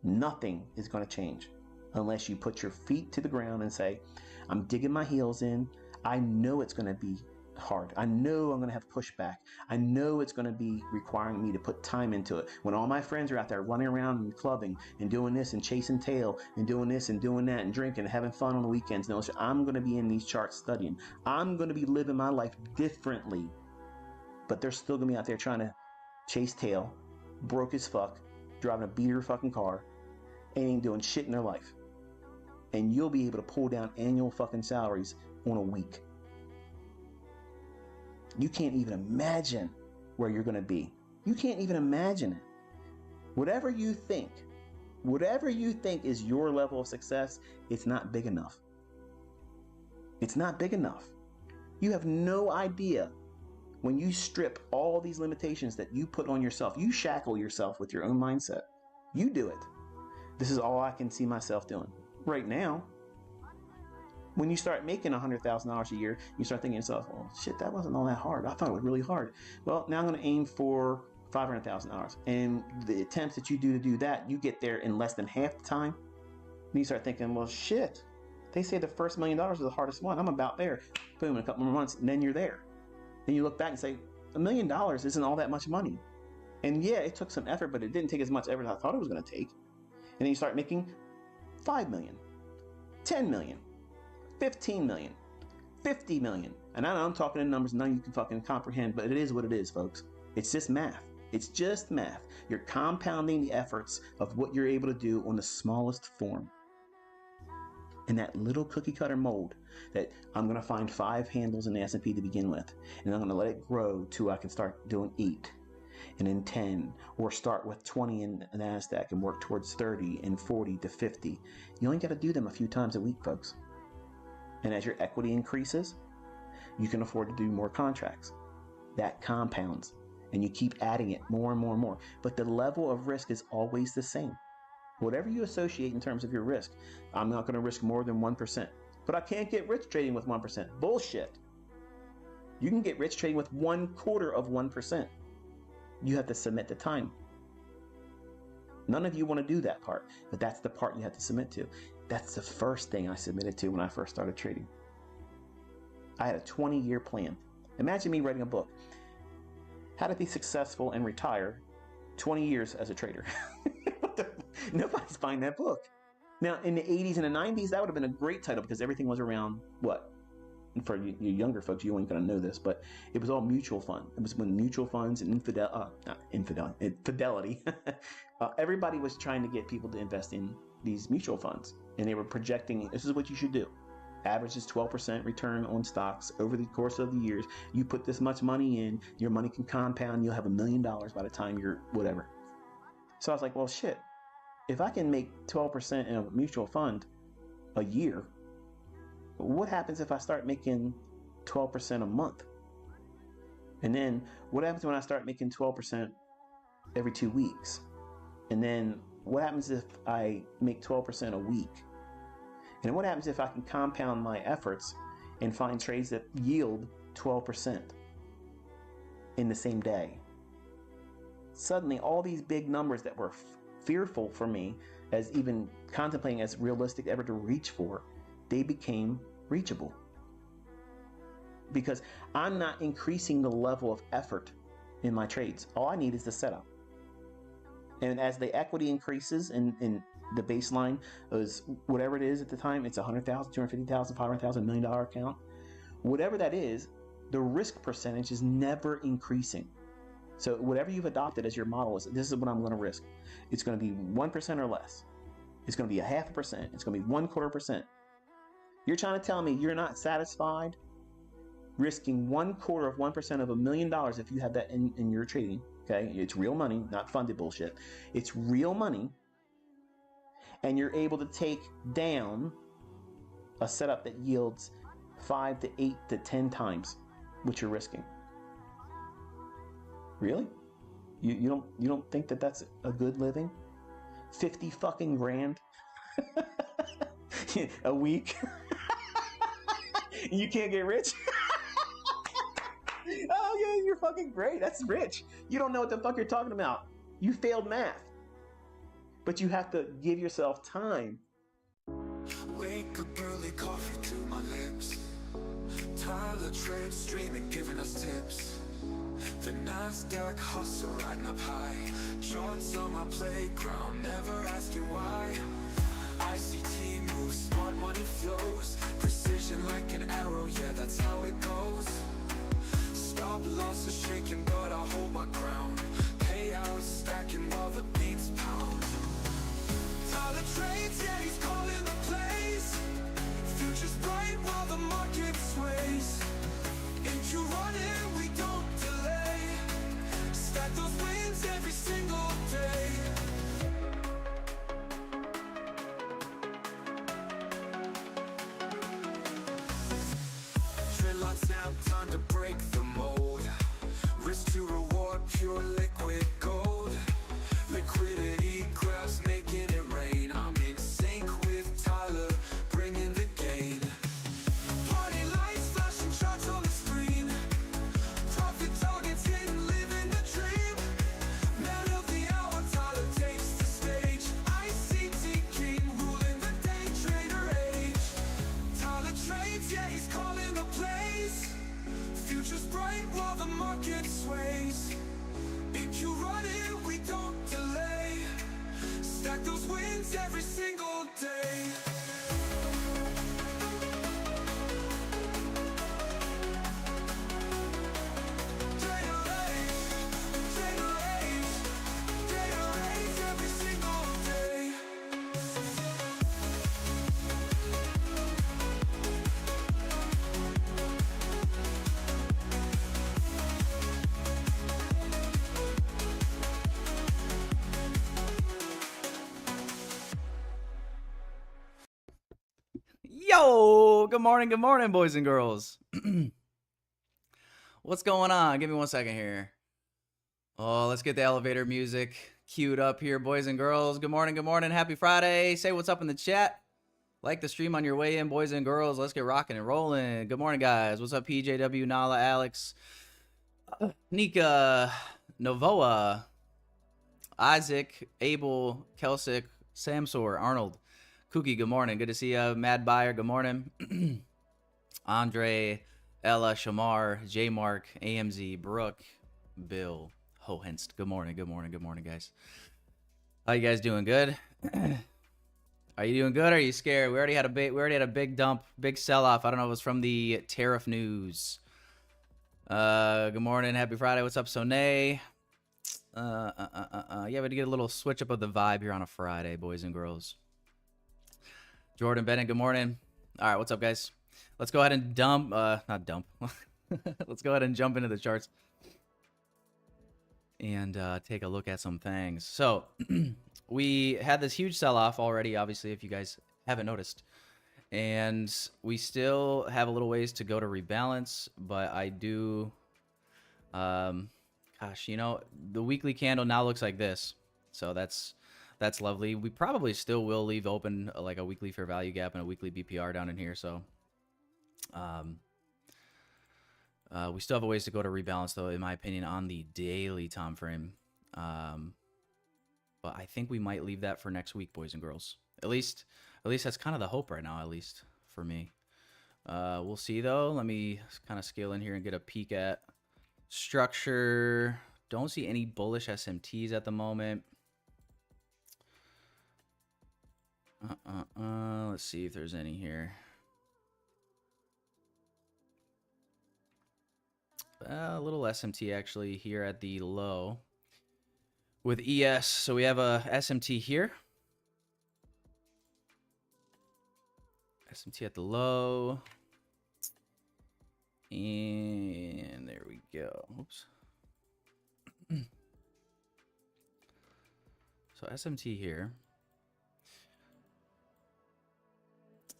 Nothing is going to change unless you put your feet to the ground and say, I'm digging my heels in. I know it's going to be hard. I know I'm going to have pushback. I know it's going to be requiring me to put time into it. When all my friends are out there running around and clubbing and doing this and chasing tail and doing this and doing that and drinking and having fun on the weekends, no, I'm going to be in these charts studying. I'm going to be living my life differently. But they're still going to be out there trying to chase tail, broke as fuck, driving a beater fucking car, and ain't doing shit in their life. And you'll be able to pull down annual fucking salaries on a week. You can't even imagine where you're going to be. You can't even imagine it. Whatever you think is your level of success, it's not big enough. It's not big enough. You have no idea when you strip all these limitations that you put on yourself. You shackle yourself with your own mindset. You do it. This is all I can see myself doing right now. When you start making $100,000 a year, you start thinking to yourself, well, shit, that wasn't all that hard. I thought it was really hard. Well, now I'm going to aim for $500,000. And the attempts that you do to do that, you get there in less than half the time. And you start thinking, well, shit, they say the first $1 million is the hardest one. I'm about there. Boom, in a couple more months, and then you're there. Then you look back and say, $1 million isn't all that much money. And yeah, it took some effort, but it didn't take as much effort as I thought it was going to take. And then you start making $5 million, $10 million. 15 million, 50 million. And I know I'm talking in numbers none you can fucking comprehend, but it is what it is, folks. It's just math. It's just math. You're compounding the efforts of what you're able to do on the smallest form. In that little cookie cutter mold that I'm going to find 5 handles in the S&P to begin with. And I'm going to let it grow till I can start doing 8. And then 10, or start with 20 in NASDAQ and work towards 30 and 40 to 50. You only got to do them a few times a week, folks. And as your equity increases, you can afford to do more contracts. That compounds, and you keep adding it more and more and more. But the level of risk is always the same. Whatever you associate in terms of your risk, I'm not going to risk more than 1%. But I can't get rich trading with 1%. Bullshit. You can get rich trading with 1/4%. You have to submit the time. None of you want to do that part, but that's the part you have to submit to. That's the first thing I submitted to when I first started trading. I had a 20-year plan. Imagine me writing a book. How to be successful and retire 20 years as a trader. Nobody's buying that book. Now, in the 80s and the 90s, that would have been a great title because everything was around what? And for you younger folks, you ain't going to know this, but it was all mutual fund. It was when mutual funds and fidelity. Everybody was trying to get people to invest in these mutual funds. And they were projecting, this is what you should do. Average is 12% return on stocks over the course of the years. You put this much money in, your money can compound. You'll have $1 million by the time you're whatever. So I was like, well, shit. If I can make 12% in a mutual fund a year, what happens if I start making 12% a month? And then what happens when I start making 12% every 2 weeks? And then what happens if I make 12% a week? And what happens if I can compound my efforts and find trades that yield 12% in the same day? Suddenly, all these big numbers that were fearful for me as even contemplating as realistic ever to reach for, they became reachable. Because I'm not increasing the level of effort in my trades. All I need is the setup. And as the equity increases in the baseline is whatever it is at the time, it's 100,000, 250,000, 500,000, $1 million account. Whatever that is, the risk percentage is never increasing. So whatever you've adopted as your model is, this is what I'm going to risk. It's going to be 1% or less. It's going to be 0.5%. It's going to be 1/4%. You're trying to tell me you're not satisfied risking 1/4% of $1 million if you have that in your trading. Okay, it's real money, not funded bullshit. It's real money, and you're able to take down a setup that yields 5 to 8 to 10 times what you're risking. Really? You don't think that that's a good living? 50 fucking grand a week? You can't get rich? Oh yeah, you're fucking great. That's rich. You don't know what the fuck you're talking about. You failed math. But you have to give yourself time. Wake up early, coffee to my lips. Tyler Trip streaming, giving us tips. The NASDAQ hustle riding up high. Joints on my playground, never asking why. ICT moves, smart money flows. Precision like an arrow, yeah, that's how it goes. Stop loss is shaking, but I hold my ground. Payouts stacking while the beats pound. Tyler trades, yeah, he's calling the plays. Future's bright while the market sways. If you run it, we don't delay. Stack those wins every single day. Dreadlocks now, time to break the mold. Risk to reward, pure liquid gold. Liquidity grabs, making it rain. I'm in sync with Tyler, bringing the gain. Party lights, flashing charts on the screen. Profit targets hidden, living the dream. Man of the hour, Tyler takes the stage. ICT king, ruling the day trader age. Tyler trades, yeah, he's calling the plays. Future's bright while the market sways. If you run it, we don't delay. Stack those wins every single day. Every single day. Yo, good morning, boys and girls. What's going on? Give me 1 second here. Oh, let's get the elevator music queued up here, boys and girls. Good morning, happy Friday. Say what's up in the chat. Like the stream on your way in, boys and girls. Let's get rocking and rolling. Good morning, guys. What's up, PJW, Nala, Alex, Nika, Novoa, Isaac, Abel, Kelsick, Samsor, Arnold, Kookie, good morning. Good to see you. Mad Buyer, good morning. Andre, Ella, Shamar, J Mark, AMZ, Brooke, Bill, Hohenst. Good morning, guys. How you guys doing? Good? Are you doing good? Or are you scared? We already had a big dump, big sell-off. I don't know if it was from the tariff news. Good morning, happy Friday. What's up, Sonay? Yeah, we had to get a little switch up of the vibe here on a Friday, boys and girls. Jordan Bennett, good morning. All right, what's up, guys? Let's go ahead and not dump. Let's go ahead and jump into the charts and take a look at some things. So we had this huge sell-off already, obviously, if you guys haven't noticed. And we still have a little ways to go to rebalance, but I do... gosh, you know, the weekly candle now looks like this. So that's lovely. We probably still will leave open like a weekly fair value gap and a weekly BPR down in here. So we still have a ways to go to rebalance, though, in my opinion, on the daily time frame. But I think we might leave that for next week, boys and girls. At least that's kind of the hope right now, at least for me. We'll see, though. Let me kind of scale in here and get a peek at structure. Don't see any bullish SMTs at the moment. Let's see if there's any here. A little SMT actually here at the low with ES. So we have a SMT here. SMT at the low. And there we go. Oops. So SMT here.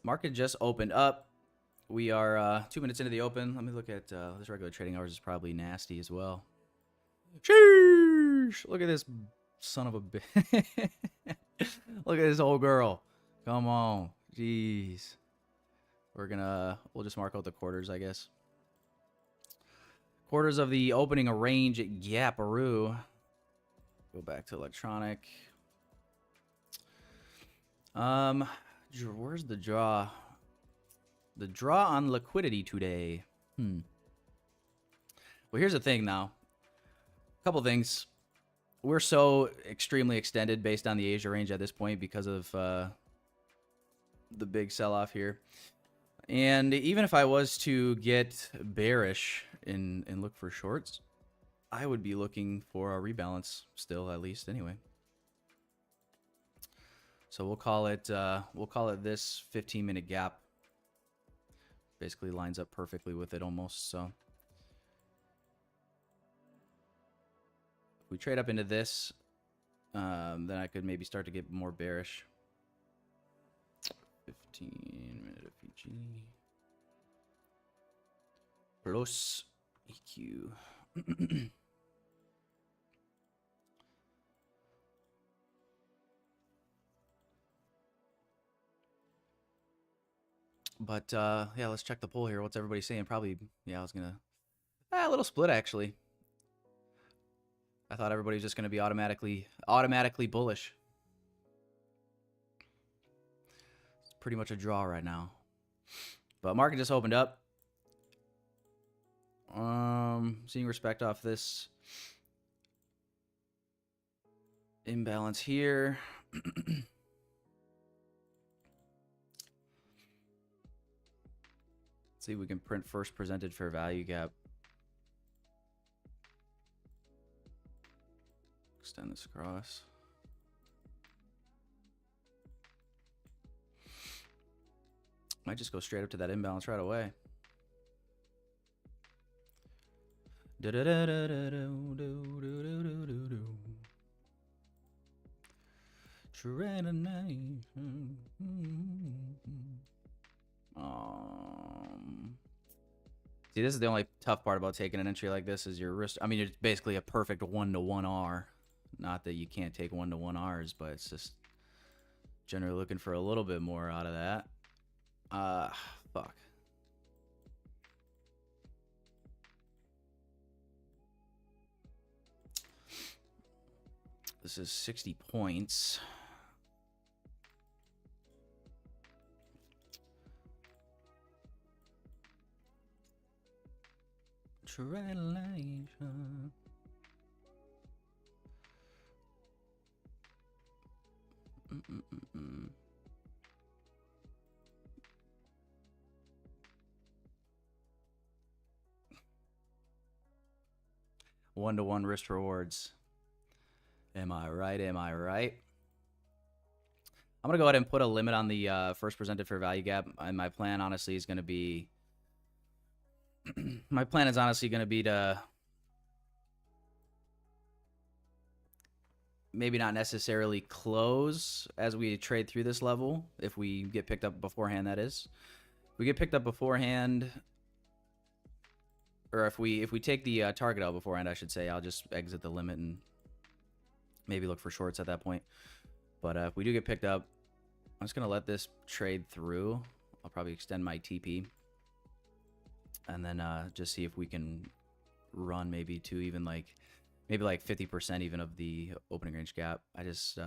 Market just opened up. We are 2 minutes into the open. Let me look at this regular trading hours is probably nasty as well. Sheesh! Look at this son of a bitch. Look at this old girl. Come on. Jeez. We'll just mark out the quarters, I guess. Quarters of the opening range at Gaparoo. Go back to electronic. Where's the draw? The draw on liquidity today. Well, here's the thing now. A couple things. We're so extremely extended based on the Asia range at this point because of the big sell-off here. And even if I was to get bearish and look for shorts, I would be looking for a rebalance still, at least anyway. So we'll call it this 15-minute gap. Basically lines up perfectly with it almost. So if we trade up into this, then I could maybe start to get more bearish. 15-minute FEG plus EQ. But yeah, let's check the poll here. What's everybody saying? Probably, yeah, I was gonna a little split actually. I thought everybody was just gonna be automatically bullish. It's pretty much a draw right now. But market just opened up. Seeing respect off this imbalance here. See if we can print first presented fair value gap. Extend this across. Might just go straight up to that imbalance right away. See, this is the only tough part about taking an entry like this is your risk. I mean, it's basically a perfect 1-to-1 R. Not that you can't take 1-to-1 Rs, but it's just generally looking for a little bit more out of that. Fuck. This is 60 points. Translation. One-to-one risk rewards. Am I right? Am I right? I'm going to go ahead and put a limit on the first presented fair value gap. And my plan, honestly, is going to be... my plan is honestly going to be to... maybe not necessarily close as we trade through this level. If we get picked up beforehand, that is. If we get picked up beforehand... or if we take the target out beforehand, I should say, I'll just exit the limit and maybe look for shorts at that point. But if we do get picked up, I'm just going to let this trade through. I'll probably extend my TP. And then just see if we can run maybe to even maybe 50% even of the opening range gap. I just,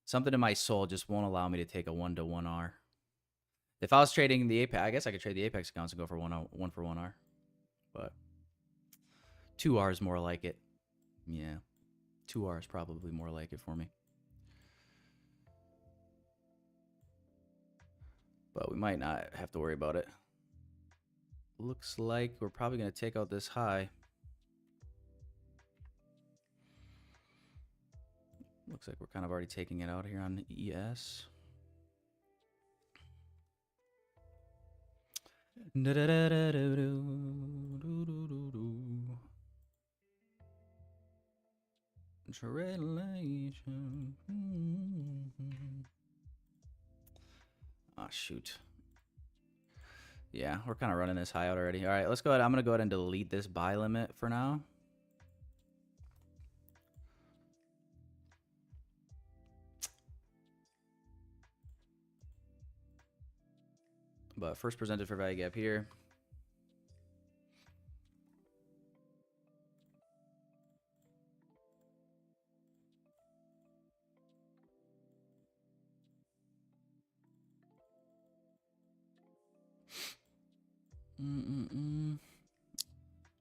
something in my soul just won't allow me to take a 1-to-1 R. If I was trading the Apex, I guess I could trade the Apex accounts and go for 1-for-1 R. But 2 R's more like it. Yeah. 2 R's probably more like it for me. But we might not have to worry about it. Looks like we're probably going to take out this high. Looks like we're kind of already taking it out here on ES. Oh, shoot. Yeah, we're kind of running this high out already. All right, let's go ahead. I'm going to go ahead and delete this buy limit for now. But first presented for value gap here.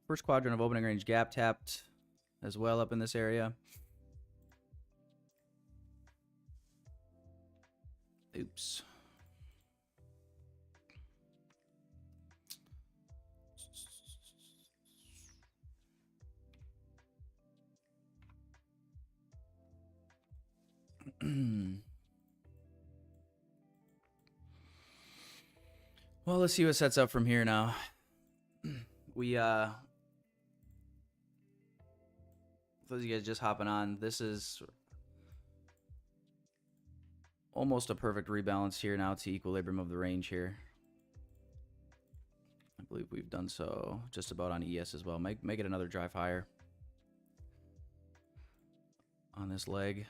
First quadrant of opening range gap tapped as well up in this area. Oops. Well, let's see what sets up from here now. We for those of you guys just hopping on, this is almost a perfect rebalance here now to equilibrium of the range here. I believe we've done so just about on ES as well. Make it another drive higher on this leg.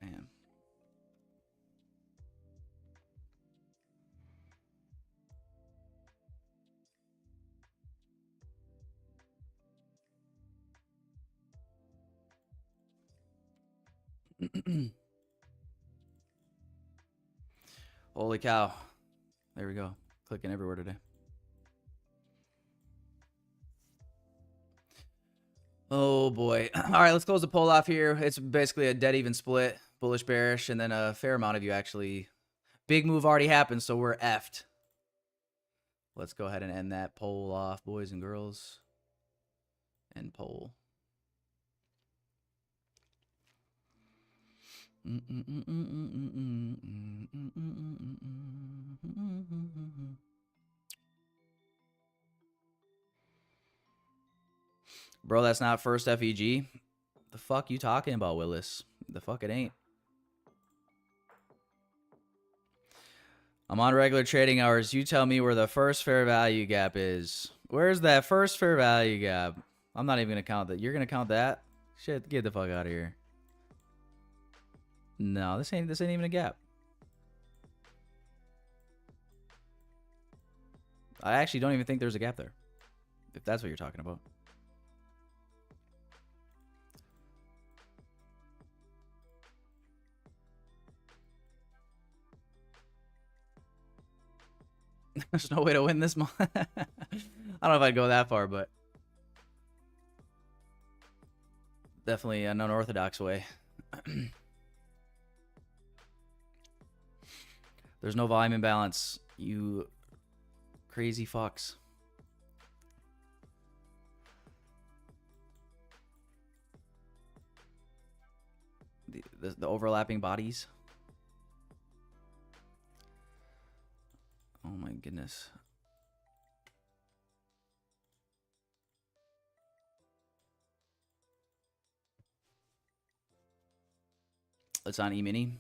Man. Holy cow. There we go. Clicking everywhere today. Oh boy. All right, let's close the poll off here. It's basically a dead even split, bullish, bearish, and then a fair amount of you actually. Big move already happened, so we're effed. Let's go ahead and end that poll off, boys and girls. End poll. Bro, that's not first FEG. The fuck you talking about, Willis? The fuck it ain't. I'm on regular trading hours. You tell me where the first fair value gap is. Where's that first fair value gap? I'm not even gonna count that. You're gonna count that? Shit, get the fuck out of here. No, this ain't even a gap. I actually don't even think there's a gap there. If that's what you're talking about. There's no way to win this month. I don't know if I'd go that far, but definitely an unorthodox way. There's no volume imbalance, you crazy fucks. The overlapping bodies. Oh my goodness. It's on E-mini.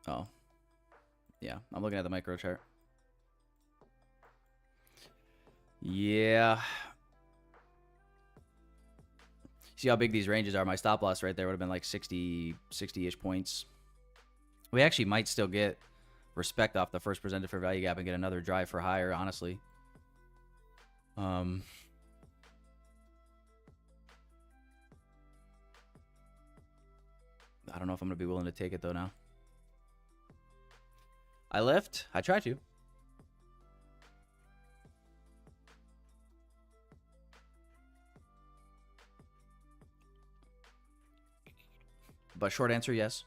Oh. Yeah, I'm looking at the micro chart. Yeah. See how big these ranges are. My stop loss right there would have been like 60-ish points. We actually might still get respect off the first presented fair value gap and get another drive for higher, honestly. I don't know if I'm going to be willing to take it, though, now. I lift. I try to. But short answer, yes.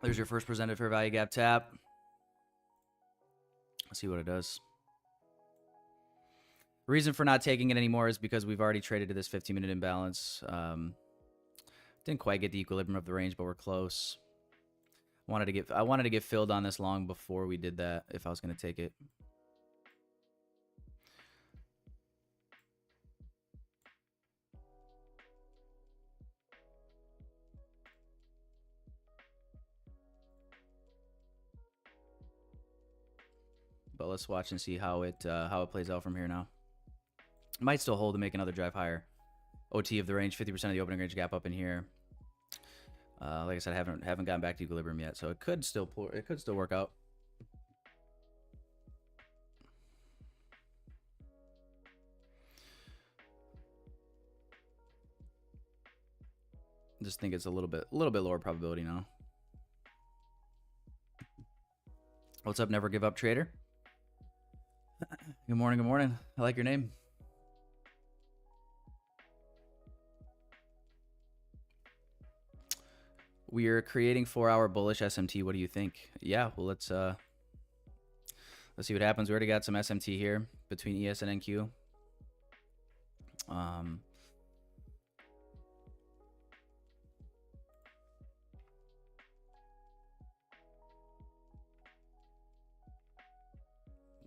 There's your first presented fair value gap tap. Let's see what it does. Reason for not taking it anymore is because we've already traded to this 15-minute imbalance. Didn't quite get the equilibrium of the range, but we're close. I wanted to get filled on this long before we did that if I was going to take it. But let's watch and see how it plays out from here now. Might still hold to make another drive higher. OT of the range, 50% of the opening range gap up in here. Like I said, I haven't gotten back to equilibrium yet, so it could still work out. Just think it's a little bit lower probability now. What's up, never give up trader? Good morning, good morning. I like your name. We are creating 4-hour bullish SMT. What do you think? Yeah, well, let's see what happens. We already got some SMT here between ES and NQ.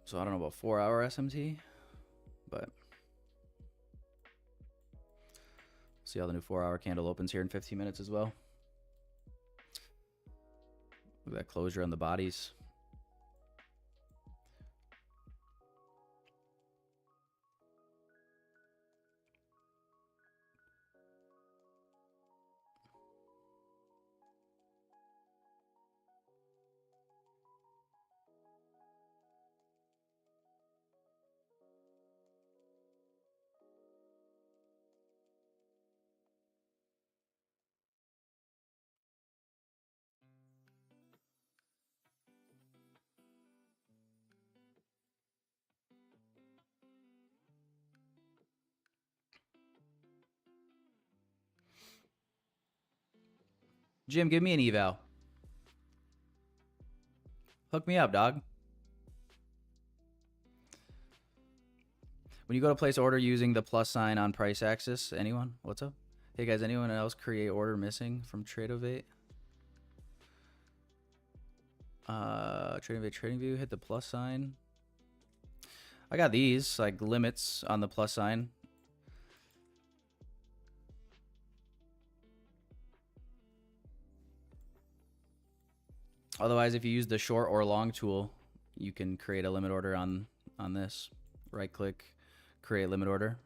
So I don't know about 4-hour SMT, but see how the new 4-hour candle opens here in 15 minutes as well. Look at that closure on the bodies. Jim, give me an eval. Hook me up, dog. When you go to place order using the plus sign on price axis, anyone? What's up? Hey guys, anyone else create order missing from Tradeovate? Tradeovate trading view, hit the plus sign. I got these like limits on the plus sign. Otherwise, if you use the short or long tool, you can create a limit order on this. Right click, create limit order.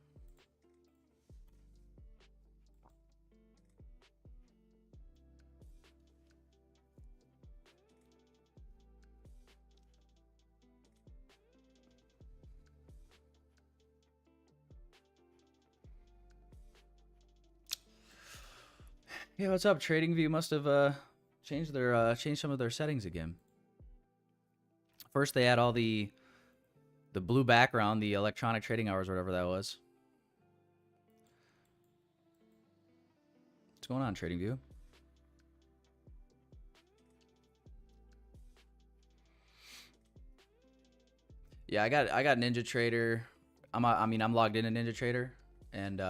Yeah, what's up? TradingView must have changed some of their settings again. First, they had all the blue background, the electronic trading hours, whatever that was. What's going on, TradingView? Yeah, I got NinjaTrader. I'm logged in NinjaTrader, and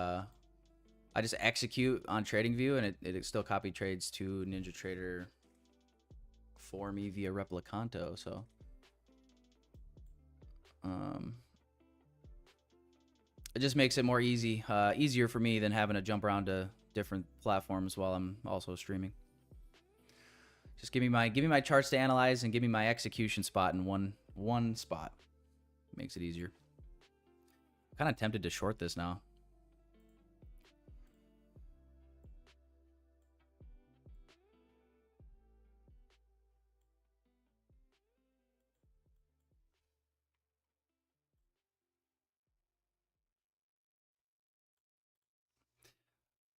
I just execute on TradingView, and it still copy trades to NinjaTrader for me via Replicanto. So, it just makes it more easier for me than having to jump around to different platforms while I'm also streaming. Just give me my charts to analyze and give me my execution spot in one spot. Makes it easier. I'm kind of tempted to short this now.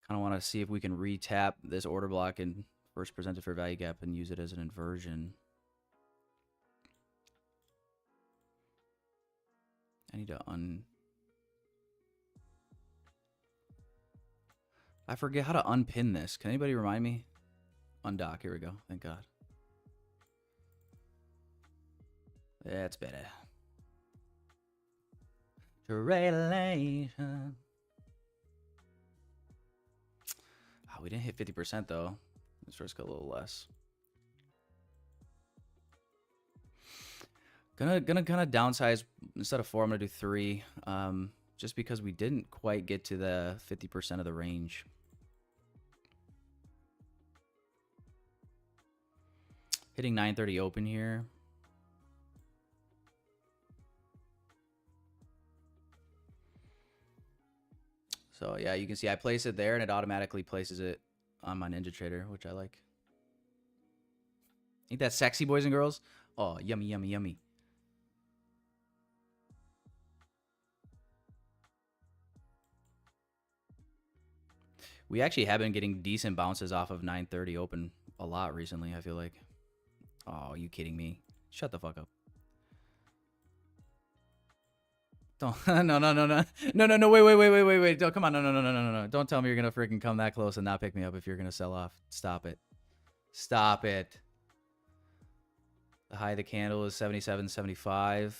Kind of want to see if we can retap this order block and first presented fair value gap and use it as an inversion. I need to I forget how to unpin this. Can anybody remind me? Undock. Here we go. Thank God. That's better. Relation. Oh, we didn't hit 50% though. Let's risk a little less. Gonna kind of downsize. Instead of 4, I'm gonna do 3. Just because we didn't quite get to the 50% of the range. Hitting 930 open here. So yeah, you can see I place it there and it automatically places it on my Ninja Trader, which I like. Ain't that sexy, boys and girls? Oh, yummy, yummy, yummy. We actually have been getting decent bounces off of 930 open a lot recently, I feel like. Oh, are you kidding me? Shut the fuck up. Don't no, wait. Don't, come on, no. Don't tell me you're gonna freaking come that close and not pick me up if you're gonna sell off. Stop it. Stop it. The high of the candle is 77.75.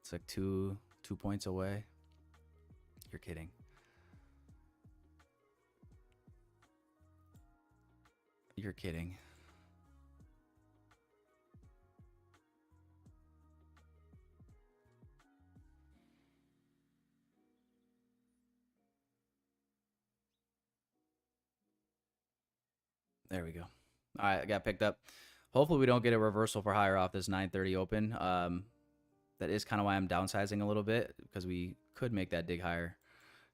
It's like two points away. You're kidding. You're kidding. There we go. All right, I got picked up. Hopefully we don't get a reversal for higher off this 930 open. That is kind of why I'm downsizing a little bit, because we could make that dig higher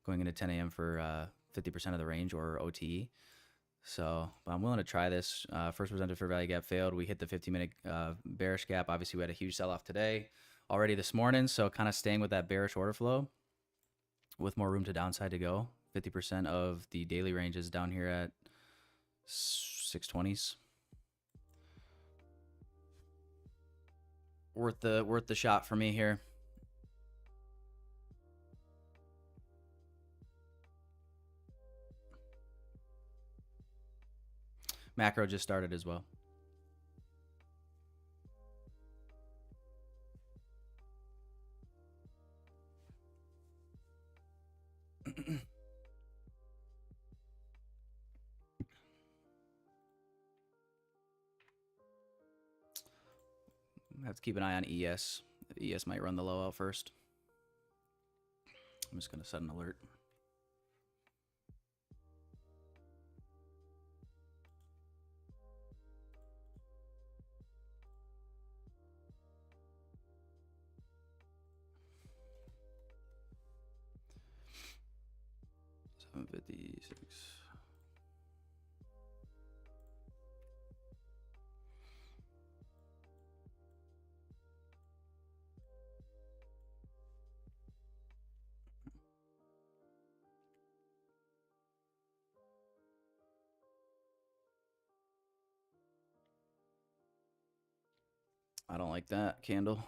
going into 10 a.m. for 50% of the range or OTE. So but I'm willing to try this. First presented fair value gap failed. We hit the 50-minute bearish gap. Obviously, we had a huge sell-off today already this morning. So kind of staying with that bearish order flow with more room to downside to go. 50% of the daily range is down here at 620s. Worth the shot for me here. Macro just started as well. Have to keep an eye on ES. ES might run the low out first. I'm just going to set an alert. $7.56. I don't like that candle.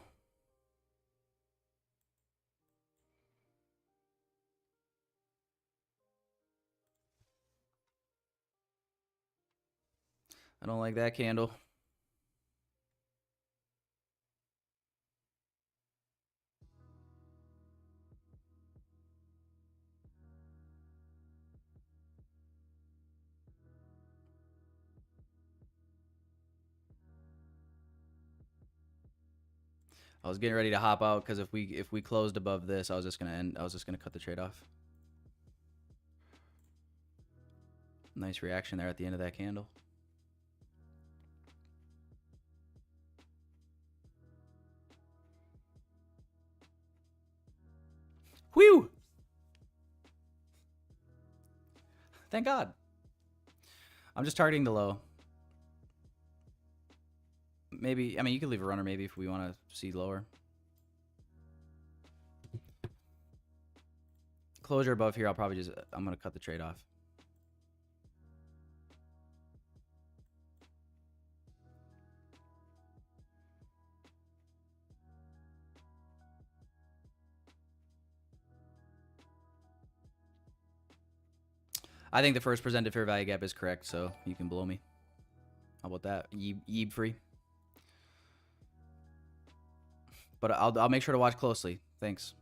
I don't like that candle. I was getting ready to hop out because if we closed above this, I was just gonna cut the trade off. Nice reaction there at the end of that candle. Whew! Thank God. I'm just targeting the low. Maybe, I mean, you could leave a runner maybe if we want to see lower. Closure above here, I'm going to cut the trade off. I think the first presented fair value gap is correct, so you can blow me. How about that? Yeeb free. but I'll make sure to watch closely. Thanks.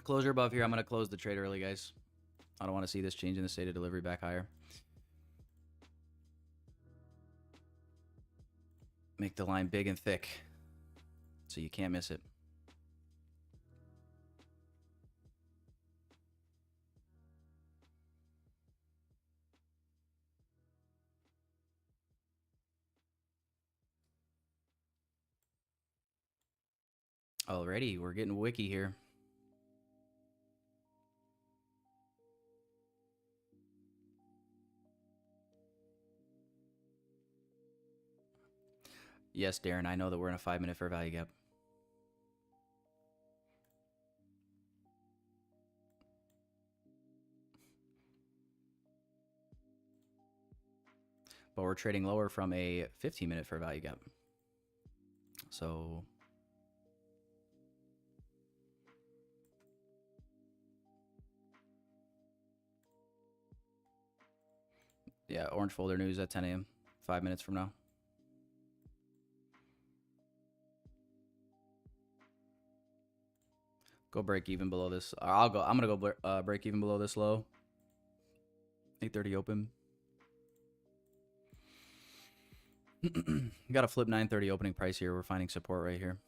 Closure above here. I'm going to close the trade early, guys. I don't want to see this change in the state of delivery back higher. Make the line big and thick so you can't miss it. Alrighty, we're getting wiki here. Yes, Darren, I know that we're in a 5-minute fair value gap. But we're trading lower from a 15-minute fair value gap. So yeah, orange folder news at 10 a.m. 5 minutes from now. Go break even below this. I'm gonna go break even below this low. 8:30 open. Got a flip 9:30 opening price here. We're finding support right here.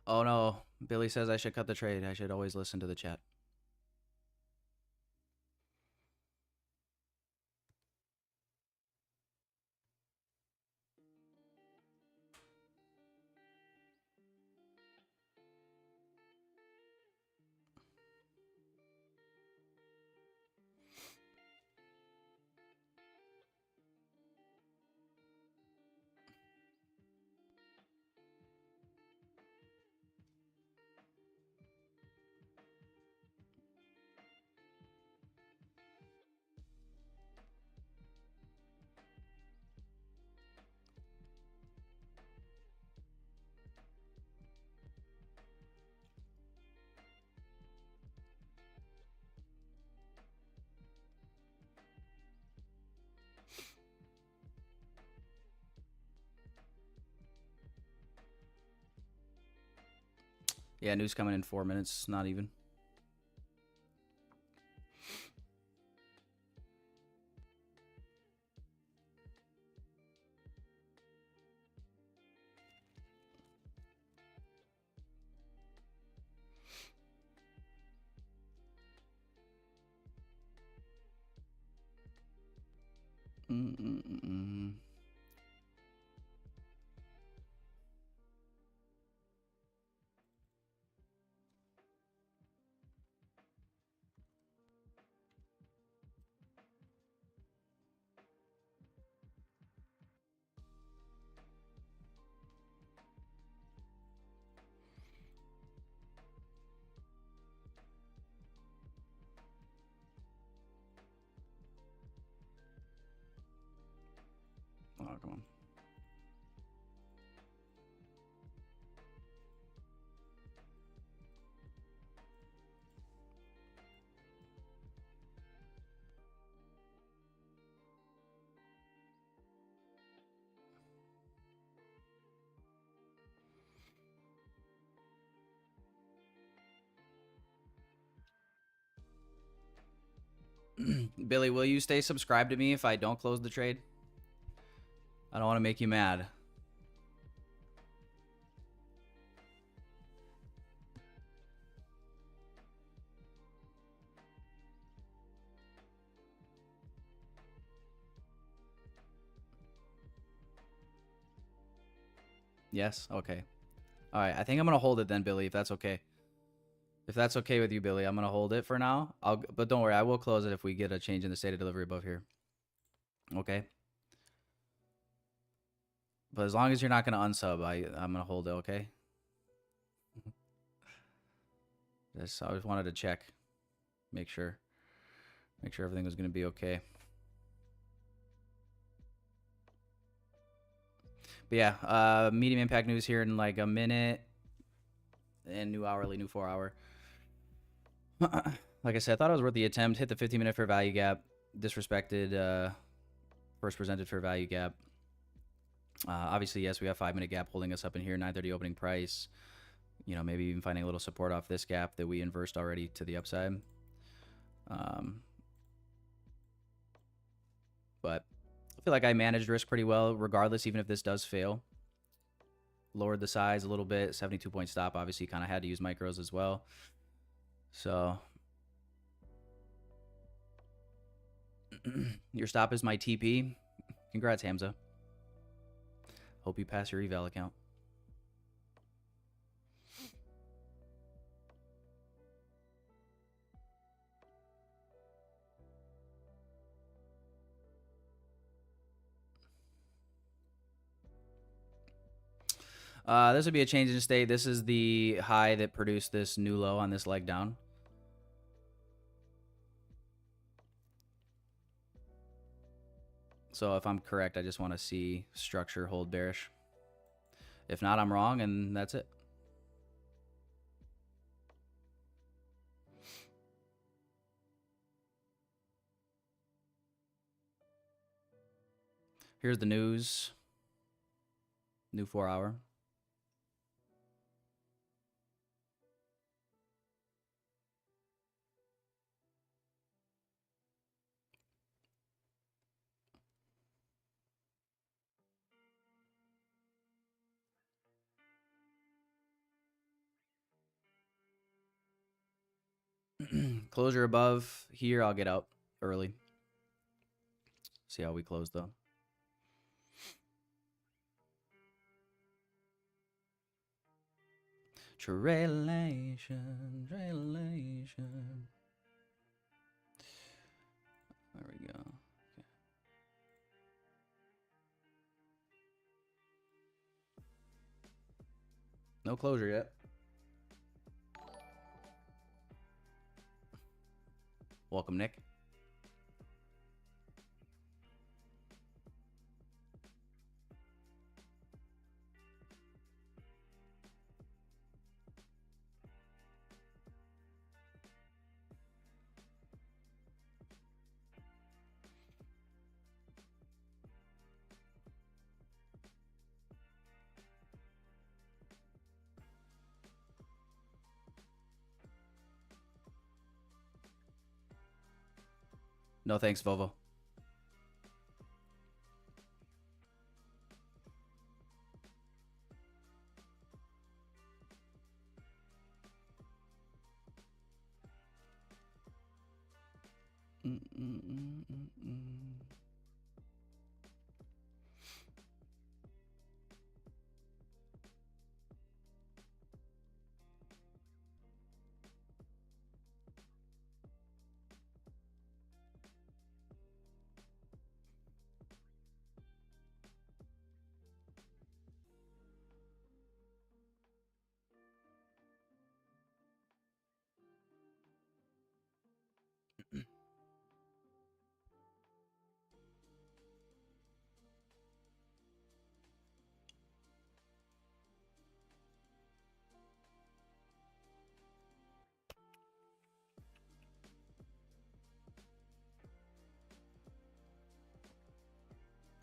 Oh no, Billy says I should cut the trade. I should always listen to the chat. Yeah, news coming in 4 minutes, not even. Oh, come on. Billy, will you stay subscribed to me if I don't close the trade? I don't want to make you mad. Yes? Okay. All right. I think I'm going to hold it then, Billy, if that's okay. If that's okay with you, Billy, I'm going to hold it for now. But don't worry, I will close it if we get a change in the state of delivery above here. Okay? But as long as you're not going to unsub, I'm going to hold it, okay? I just wanted to check. Make sure everything was going to be okay. But yeah, medium impact news here in like a minute. And new hourly, new 4 hour. Like I said, I thought it was worth the attempt. Hit the 15-minute fair value gap. Disrespected first presented fair value gap. Obviously, yes, we have 5-minute gap holding us up in here. 9:30 opening price. You know, maybe even finding a little support off this gap that we inversed already to the upside. But I feel like I managed risk pretty well, regardless, even if this does fail. Lowered the size a little bit. 72-point stop. Obviously, kind of had to use micros as well. So your stop is my TP. Congrats, Hamza. Hope you pass your eval account. This would be a change in state. This is the high that produced this new low on this leg down. So if I'm correct, I just want to see structure hold bearish. If not, I'm wrong, and that's it. Here's the news. New 4 hour. Closure above here, I'll get out early. See how we close though. Trelation. There we go. Okay. No closure yet. Welcome, Nick. No thanks, Volvo.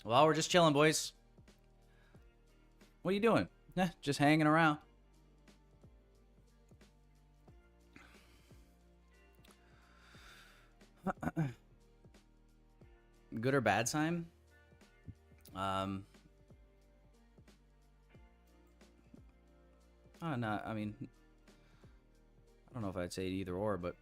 Well, we're just chilling, boys. What are you doing? Just hanging around. Good or bad sign? No, I mean, I don't know if I'd say either or, but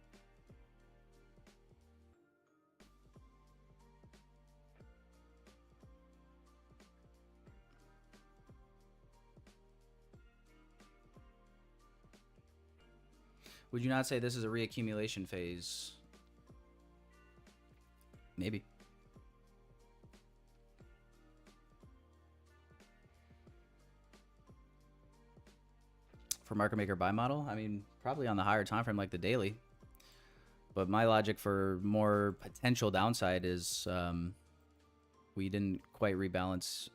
would you not say this is a reaccumulation phase? Maybe. For market maker buy model, I mean, probably on the higher time frame like the daily. But my logic for more potential downside is we didn't quite rebalance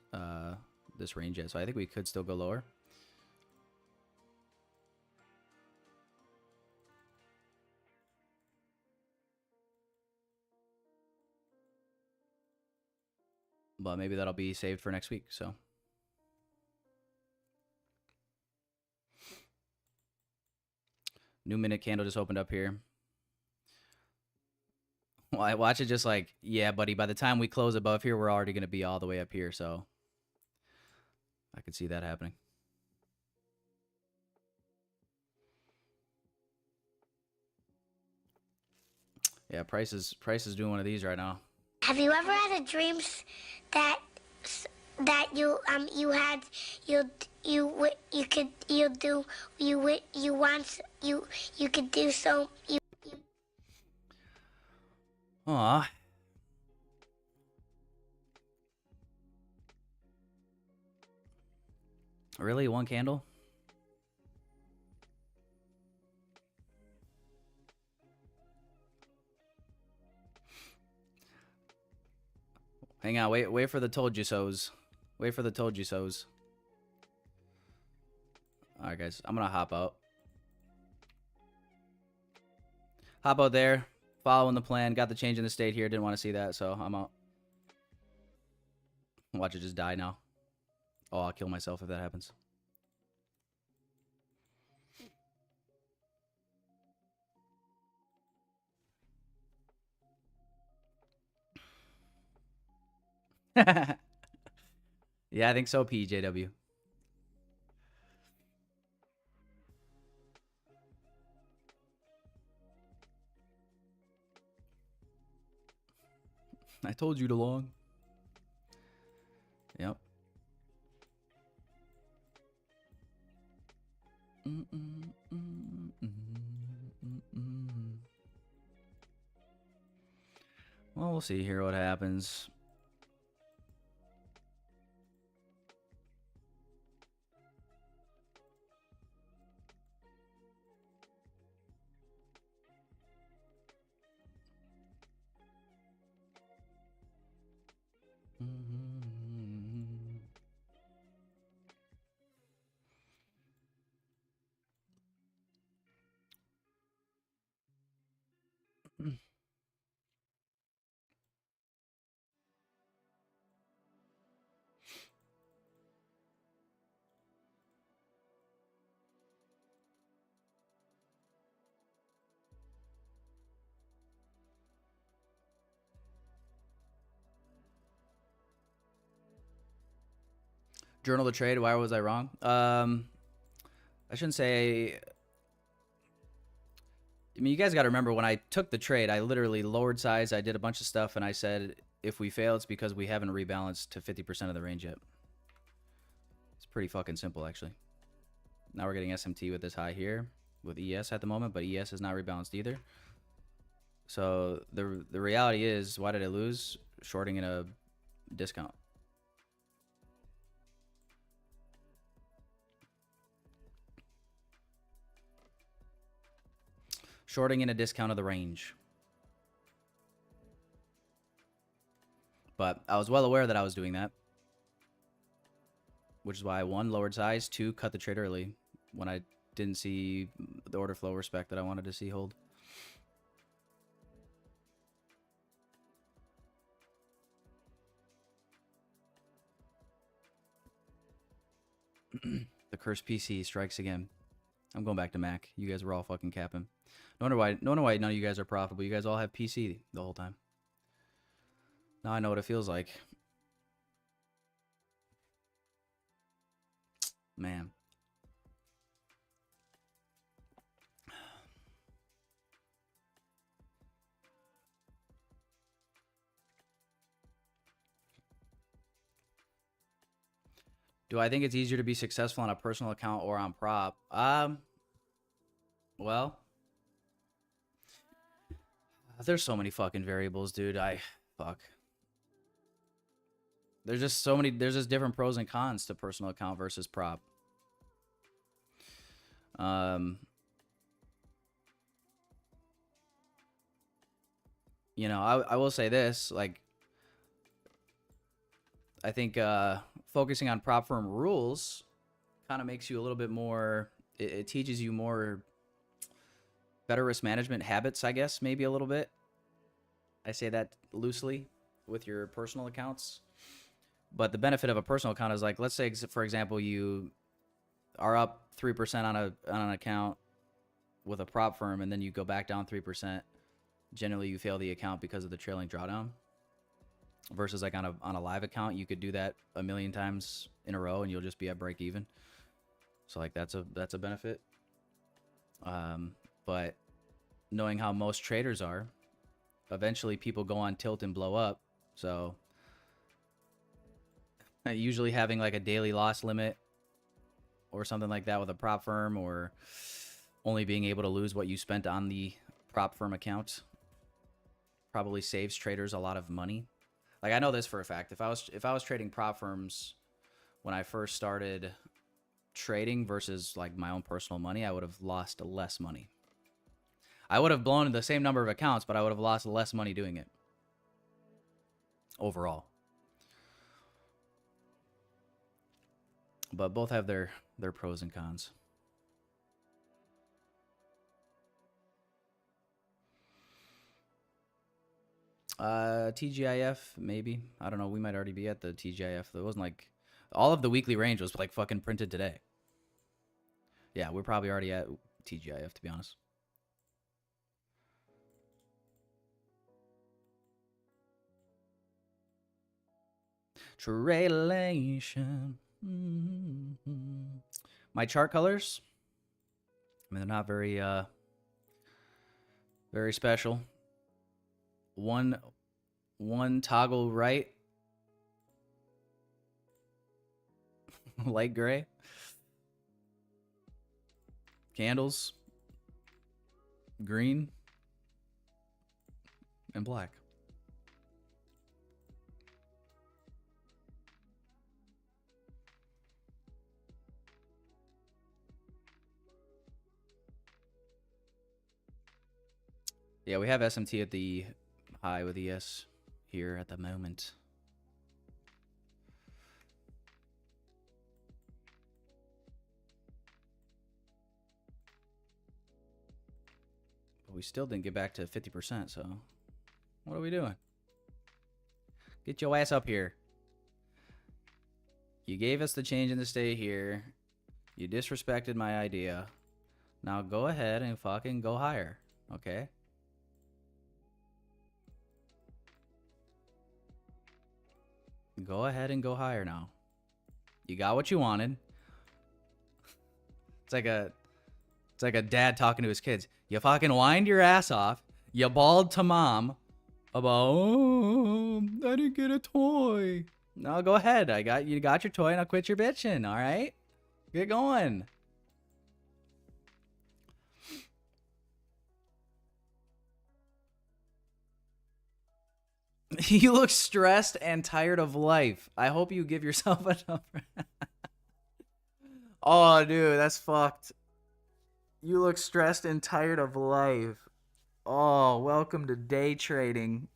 this range yet, so I think we could still go lower. But maybe that'll be saved for next week, so. New minute candle just opened up here. Well, I watch it just like, yeah, buddy, by the time we close above here, we're already going to be all the way up here, so I could see that happening. Yeah, Price is doing one of these right now. Have you ever had a dream that you could do so? Aw. Really? One candle? Hang on, wait for the told you so's. Wait for the told you so's. Alright guys, I'm gonna hop out. Hop out there. Following the plan. Got the change in the state here. Didn't want to see that, so I'm out. Watch it just die now. Oh, I'll kill myself if that happens. Yeah, I think so, PJW. I told you to long. Yep. Well, we'll see here what happens. Journal the trade. Why was I wrong? I shouldn't say. I mean, you guys got to remember when I took the trade, I literally lowered size. I did a bunch of stuff, and I said if we fail, it's because we haven't rebalanced to 50% of the range yet. It's pretty fucking simple, actually. Now we're getting SMT with this high here with ES at the moment, but ES is not rebalanced either. So the reality is, why did I lose? Shorting in a discount. Shorting in a discount of the range. But I was well aware that I was doing that. Which is why, 1, lowered size, 2, cut the trade early when I didn't see the order flow respect that I wanted to see hold. The cursed PC strikes again. I'm going back to Mac. You guys were all fucking capping. No wonder why none of you guys are profitable. You guys all have PC the whole time. Now I know what it feels like. Man. Do I think it's easier to be successful on a personal account or on prop? Well, there's so many fucking variables, dude. Fuck. There's just so many, there's just different pros and cons to personal account versus prop. You know, I will say this, like, I think focusing on prop firm rules kind of makes you a little bit more, it teaches you more better risk management habits, I guess, maybe a little bit. I say that loosely with your personal accounts. But the benefit of a personal account is, like, let's say, for example, you are up 3% on an account with a prop firm, and then you go back down 3%. Generally, you fail the account because of the trailing drawdown. Versus, like, on a live account, you could do that a million times in a row, and you'll just be at break even. So, like, that's a benefit. But knowing how most traders are, eventually people go on tilt and blow up. So usually having like a daily loss limit or something like that with a prop firm, or only being able to lose what you spent on the prop firm account, probably saves traders a lot of money. Like, I know this for a fact. If I was trading prop firms when I first started trading versus like my own personal money, I would have lost less money. I would have blown the same number of accounts, but I would have lost less money doing it overall. But both have their pros and cons. TGIF, maybe. I don't know. We might already be at the TGIF. It wasn't like all of the weekly range was like fucking printed today. Yeah, we're probably already at TGIF, to be honest. Trailing. My chart colors, I mean, they're not very very special. One toggle right, light gray. Candles, green and black. Yeah, we have SMT at the high with ES here at the moment. But we still didn't get back to 50%, so what are we doing? Get your ass up here. You gave us the change in the state here. You disrespected my idea. Now go ahead and fucking go higher, okay? Go ahead and go higher now. You got what you wanted. It's like a dad talking to his kids. You fucking whined your ass off. You bawled to mom about, oh, I didn't get a toy. No, go ahead. You got your toy, and I'll quit your bitching, all right? Get going. You look stressed and tired of life. I hope you give yourself enough. Oh, dude, that's fucked. You look stressed and tired of life. Oh, welcome to day trading.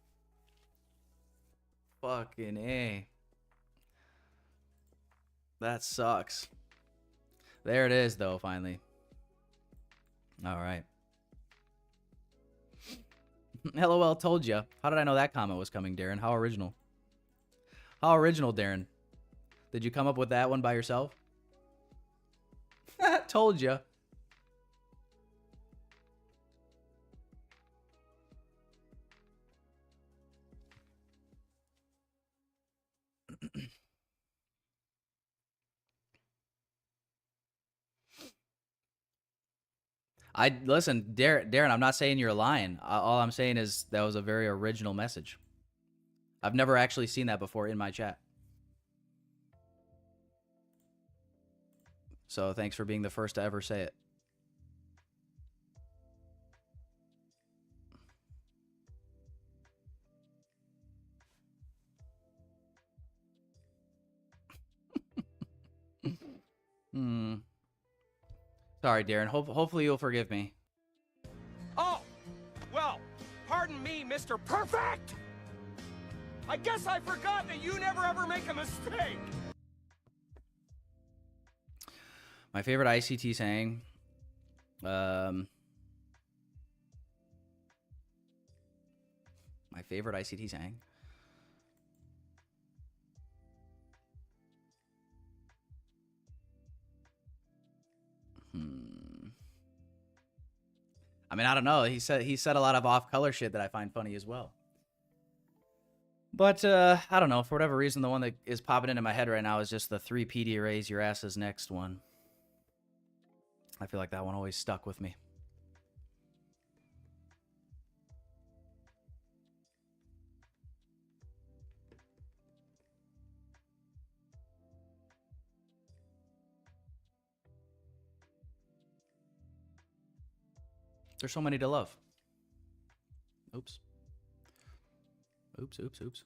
Fucking A. That sucks. There it is, though, finally. All right. LOL, told you. How did I know that comment was coming, Darren? How original. How original, Darren. Did you come up with that one by yourself? Told you. Listen, Darren, I'm not saying you're lying. All I'm saying is that was a very original message. I've never actually seen that before in my chat. So thanks for being the first to ever say it. Sorry, Darren. Hopefully you'll forgive me. Oh, well, pardon me, Mr. Perfect! I guess I forgot that you never ever make a mistake! My favorite ICT saying, my favorite ICT saying. I mean, I don't know. He said a lot of off-color shit that I find funny as well. But I don't know. For whatever reason, the one that is popping into my head right now is just the 3 PD raise your ass's next one. I feel like that one always stuck with me. There's so many to love. Oops. Oops.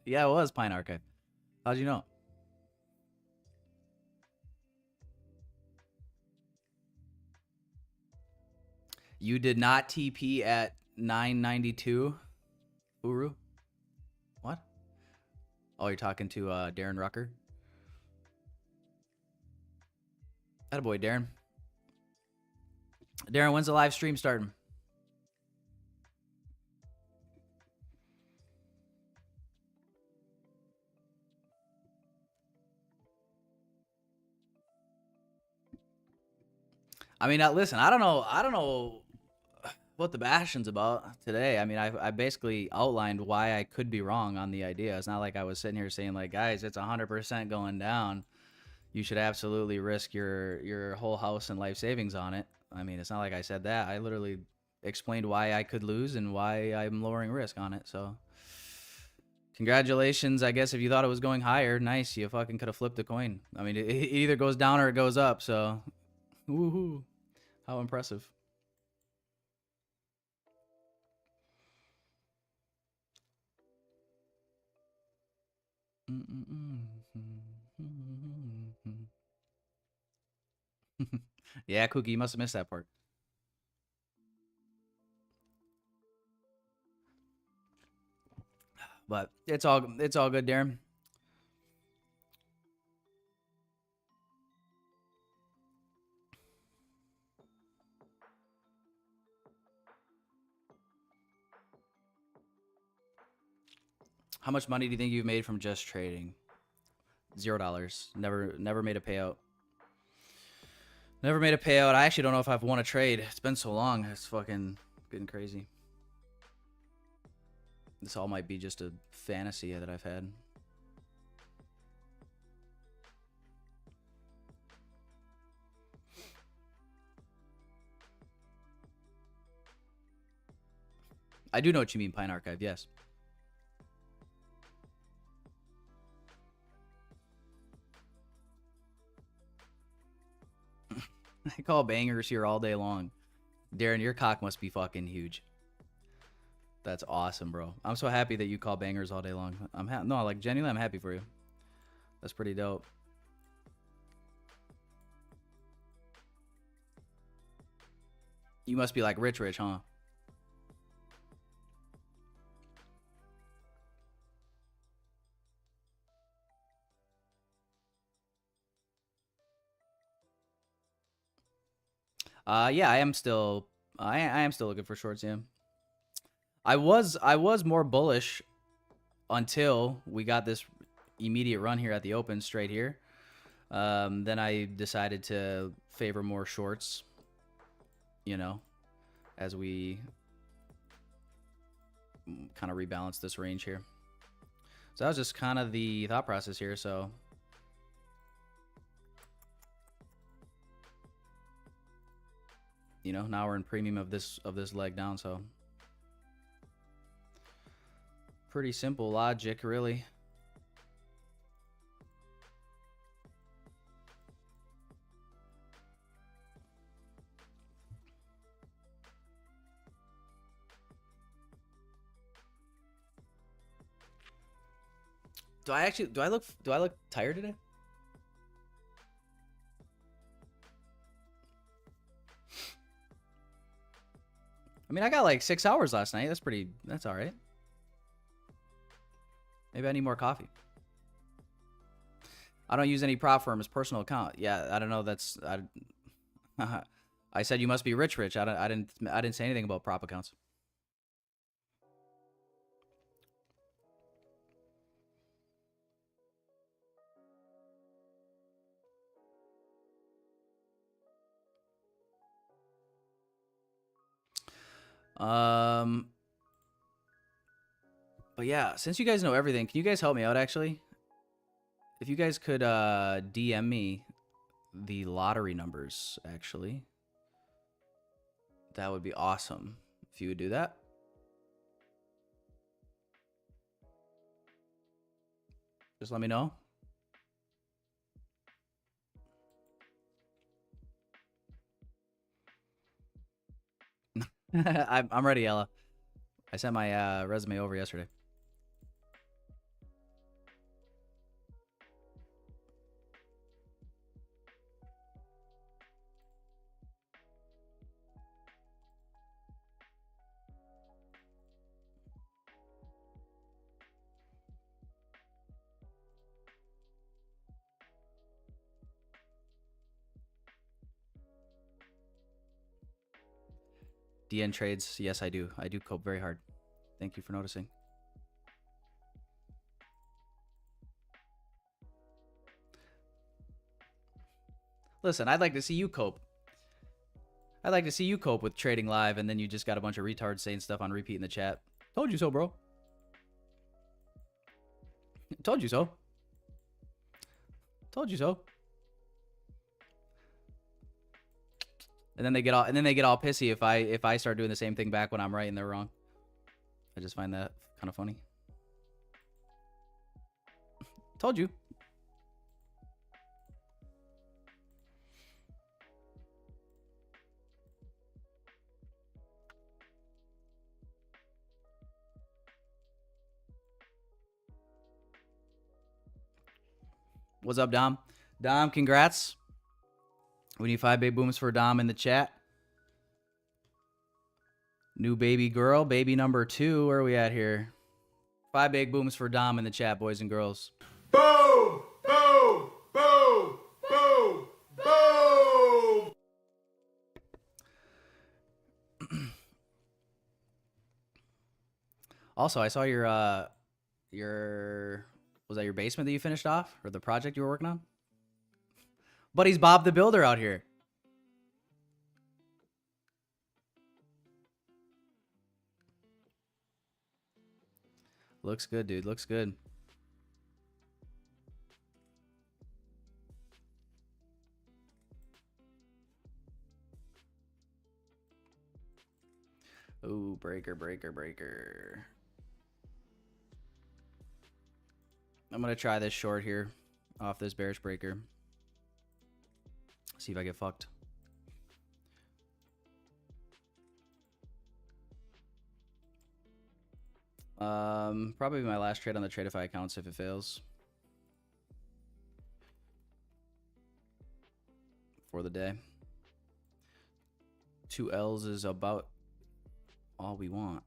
Yeah, it was Pine Archive. How'd you know? You did not TP at 992, Uru? What? Oh, you're talking to Darren Rucker? Attaboy, Darren. Darren, when's the live stream starting? I mean, listen, I don't know what the bashing's about today. I mean, I basically outlined why I could be wrong on the idea. It's not like I was sitting here saying, like, guys, it's 100% going down. You should absolutely risk your whole house and life savings on it. I mean, it's not like I said that. I literally explained why I could lose and why I'm lowering risk on it. So, congratulations. I guess if you thought it was going higher, nice. You fucking could have flipped a coin. I mean, it either goes down or it goes up. So, woohoo. How impressive. Yeah, Cookie, you must have missed that part. But it's all good, Darren. How much money do you think you've made from just trading? $0. Never made a payout. Never made a payout. I actually don't know if I've won a trade. It's been so long. It's fucking getting crazy. This all might be just a fantasy that I've had. I do know what you mean, Pine Archive, yes. I call bangers here all day long. Darren, your cock must be fucking huge. That's awesome, bro. I'm so happy that you call bangers all day long. No, like, genuinely, I'm happy for you. That's pretty dope. You must be like rich, huh? Yeah, I am still looking for shorts, yeah. I was more bullish until we got this immediate run here at the open straight here. Then I decided to favor more shorts, you know, as we kind of rebalance this range here. So that was just kind of the thought process here. So you know, now we're in premium of this leg down. So pretty simple logic, really. Do I look tired today? I mean, I got like 6 hours last night. That's all right. Maybe I need more coffee. I don't use any prop firm's personal account. Yeah, I don't know. I said you must be rich. I didn't say anything about prop accounts. But yeah, since you guys know everything, can you guys help me out actually? If you guys could DM me the lottery numbers, actually, that would be awesome if you would do that. Just let me know. I'm ready, Ella. I sent my resume over yesterday. DN trades, yes, I do. I do cope very hard. Thank you for noticing. Listen, I'd like to see you cope. I'd like to see you cope with trading live, and then you just got a bunch of retards saying stuff on repeat in the chat. Told you so, bro. Told you so. Told you so. And then they get all pissy if I start doing the same thing back when I'm right and they're wrong. I just find that kind of funny. Told you. What's up, Dom? Dom, congrats. We need 5 big booms for Dom in the chat. New baby girl, baby number 2. Where are we at here? 5 big booms for Dom in the chat, boys and girls. Boom! Boom! Boom! Boom! Boom! Also, I saw your was that your basement that you finished off, or the project you were working on? Buddy's Bob the Builder out here. Looks good, dude. Looks good. Ooh, breaker, breaker, breaker. I'm going to try this short here off this bearish breaker. See if I get fucked. Probably my last trade on the Tradeify accounts if it fails. For the day. 2 L's is about all we want.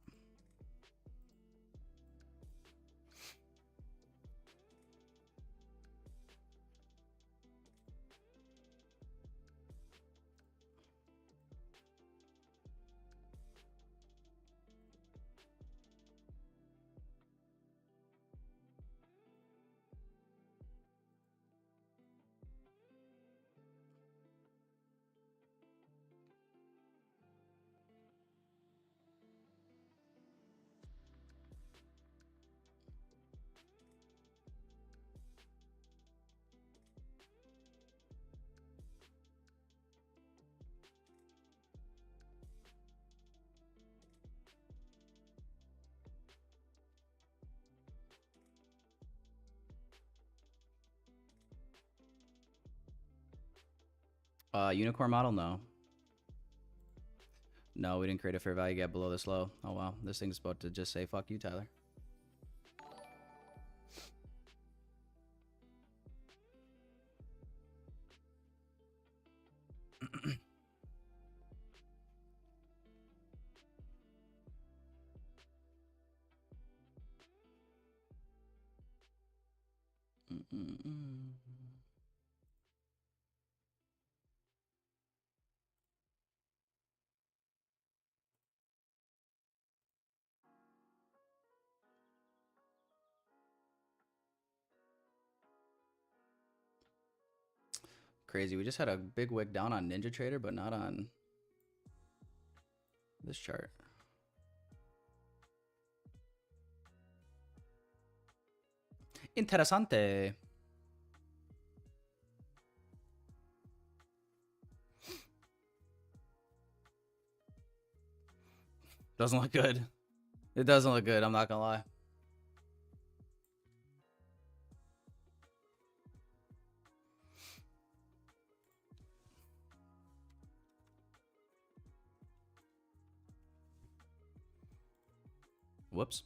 Unicorn model? No. No, we didn't create a fair value gap below this low. Oh, wow. This thing's about to just say, fuck you, Tyler. Crazy. We just had a big wick down on Ninja Trader, but not on this chart. Interessante. Doesn't look good. It doesn't look good, I'm not gonna lie. Whoops.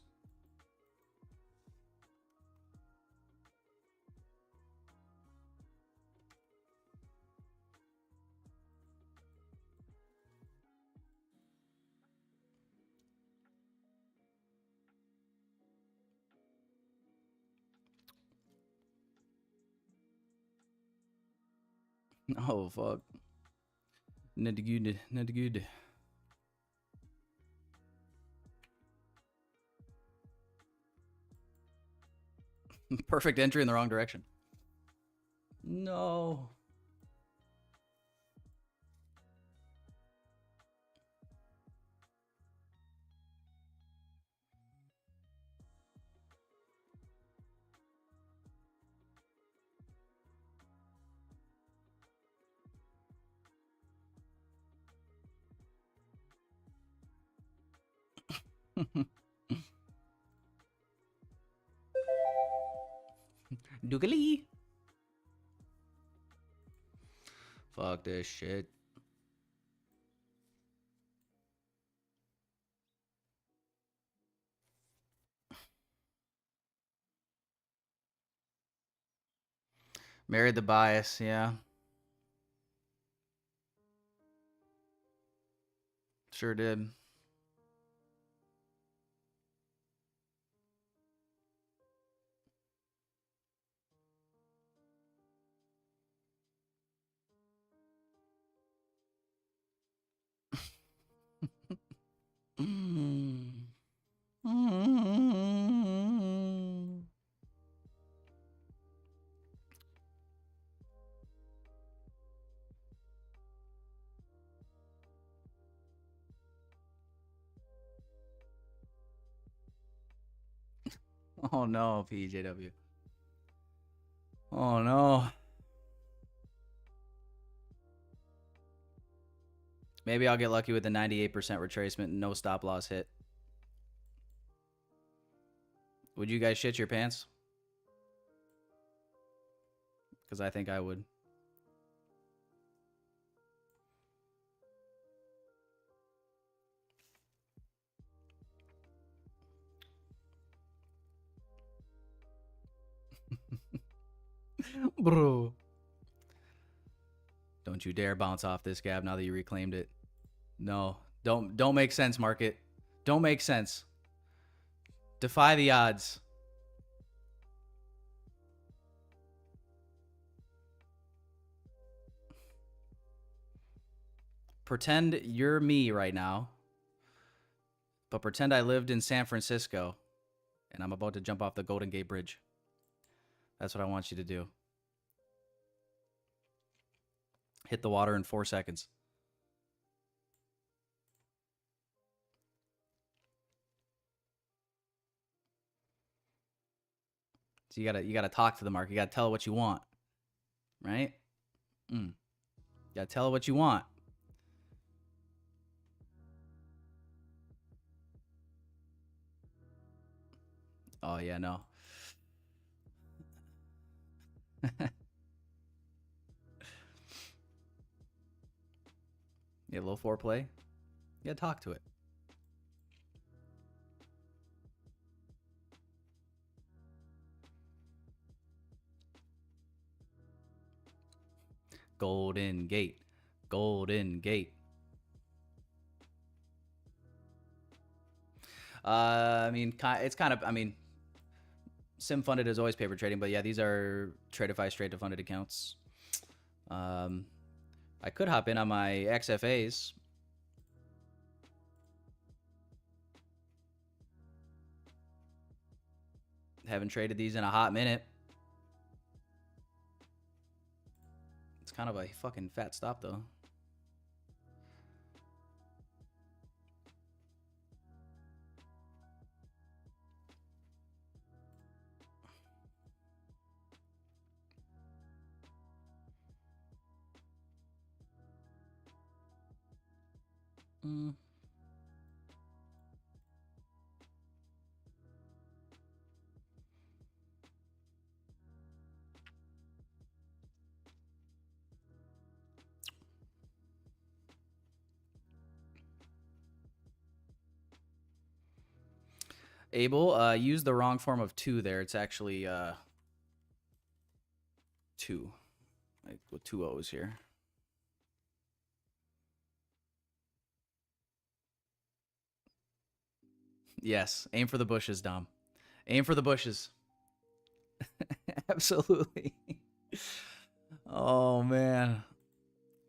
Oh, fuck. Not good. Not good. Perfect entry in the wrong direction. No. Doogly. Fuck this shit. Married the bias, yeah. Sure did. Oh no, PJW. Oh no. Maybe I'll get lucky with the 98% retracement and no stop loss hit. Would you guys shit your pants? Because I think I would. Bro. Don't you dare bounce off this gap now that you reclaimed it. No. Don't make sense, market. Don't make sense. Defy the odds. Pretend you're me right now. But pretend I lived in San Francisco and I'm about to jump off the Golden Gate Bridge. That's what I want you to do. Hit the water in 4 seconds. So you gotta talk to the market. You gotta tell it what you want, right? You gotta tell it what you want. Oh yeah, no. Yeah, a little foreplay. Yeah, talk to it. Golden Gate. Golden Gate. I mean, it's kind of, I mean, sim funded is always paper trading, but yeah, these are Tradeify straight to funded accounts. I could hop in on my XFAs. Haven't traded these in a hot minute. It's kind of a fucking fat stop though. Abel, use the wrong form of 2 there. It's actually 2, like with 2 O's here. Yes, aim for the bushes, Dom. Aim for the bushes. Absolutely. Oh man.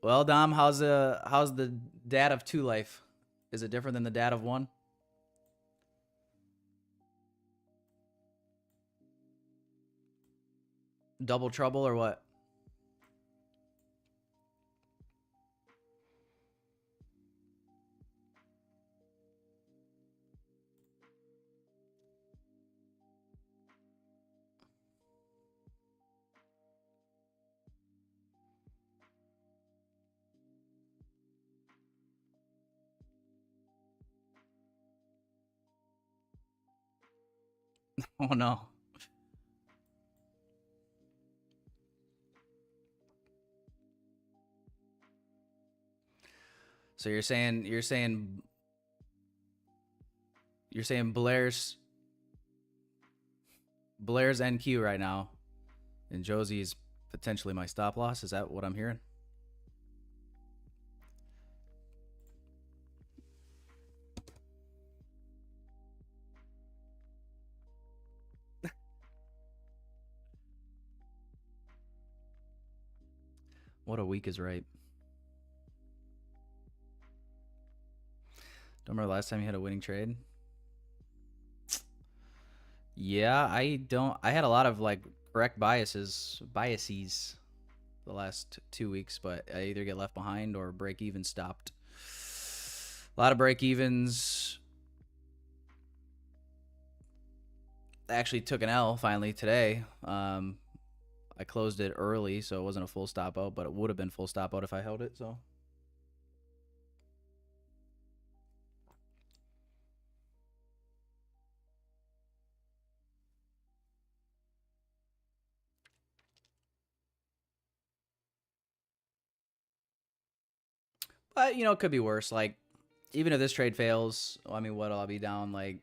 Well, Dom, how's the dad of 2 life? Is it different than the dad of 1? Double trouble or what? Oh no. So you're saying Blair's NQ right now, and Josie's potentially my stop loss. Is that what I'm hearing? What a week is right. Don't remember the last time you had a winning trade? Yeah, I had a lot of like correct biases the last 2 weeks, but I either get left behind or break even stopped. A lot of break evens. I actually took an L finally today. I closed it early, so it wasn't a full stop out, but it would have been full stop out if I held it, so. But, you know, it could be worse. Like, even if this trade fails, I mean, what, I'll be down, like,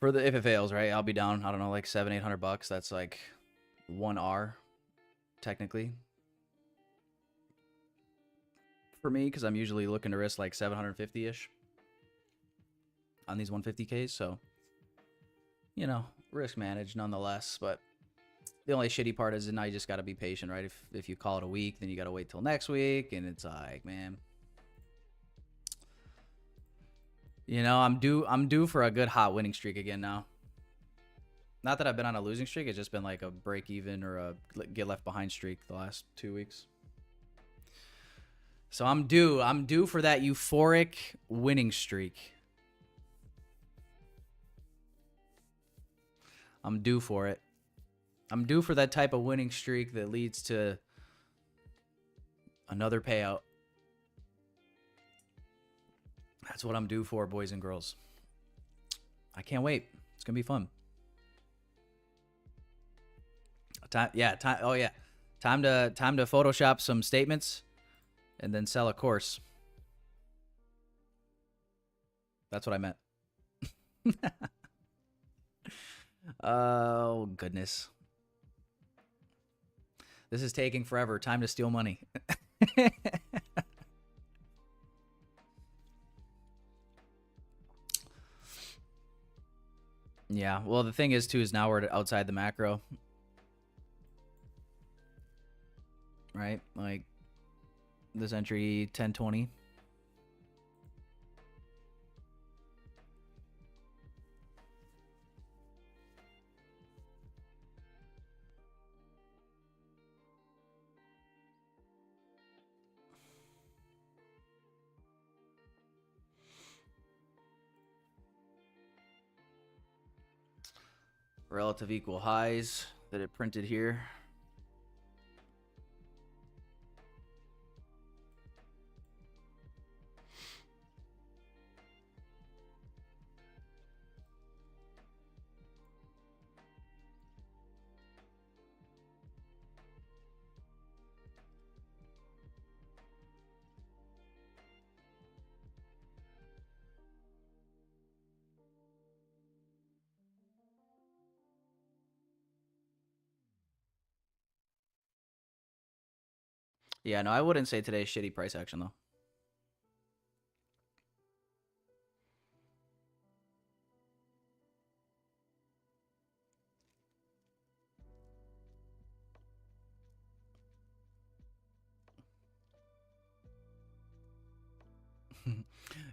if it fails, right, I'll be down, I don't know, like $700-800. That's like 1R, technically. For me, because I'm usually looking to risk like 750-ish on these 150Ks, so, you know, risk managed nonetheless, but the only shitty part is now you just got to be patient, right? If you call it a week, then you got to wait till next week, and it's like, man, you know, I'm due for a good hot winning streak again now. Not that I've been on a losing streak, it's just been like a break even or a get left behind streak the last 2 weeks. So I'm due for that euphoric winning streak. I'm due for it. I'm due for that type of winning streak that leads to another payout. That's what I'm due for, boys and girls. I can't wait. It's going to be fun. Time to Photoshop some statements and then sell a course. That's what I meant. Oh, goodness. This is taking forever. Time to steal money. Yeah, well, the thing is, too, is now we're outside the macro. Right? Like, this entry, 1020. Relative equal highs that it printed here. Yeah, no, I wouldn't say today's shitty price action, though.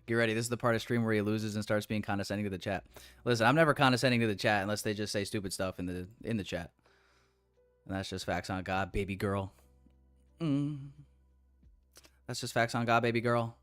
Get ready. This is the part of stream where he loses and starts being condescending to the chat. Listen, I'm never condescending to the chat unless they just say stupid stuff in the chat. And that's just facts on God, baby girl. That's just facts on God, baby girl.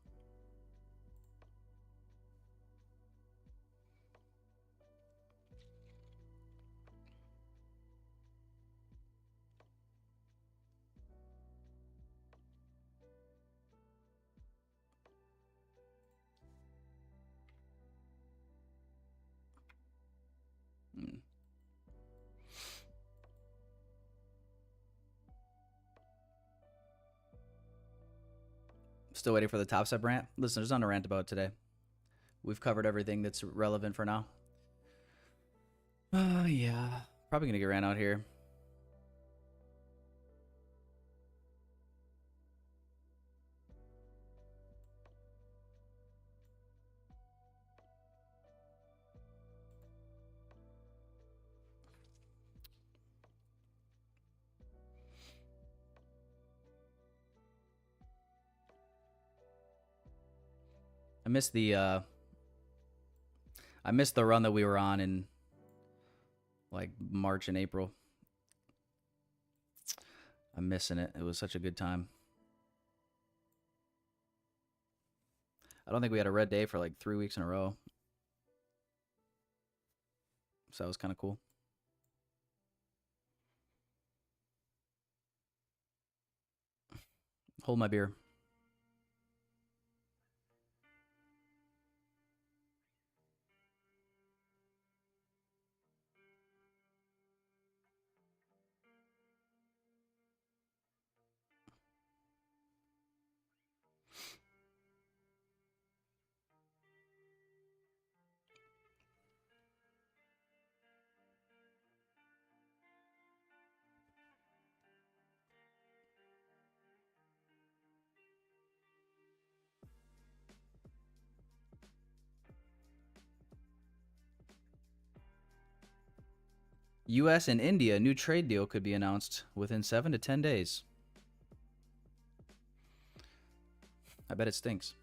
Still waiting for the Top Step rant. Listen, there's nothing to rant about today. We've covered everything that's relevant for now. Yeah. Probably gonna get ran out here. I missed the run that we were on in like March and April. I'm missing it. It was such a good time. I don't think we had a red day for like 3 weeks in a row. So that was kind of cool. Hold my beer. U.S. and India, new trade deal could be announced within 7 to 10 days. I bet it stinks.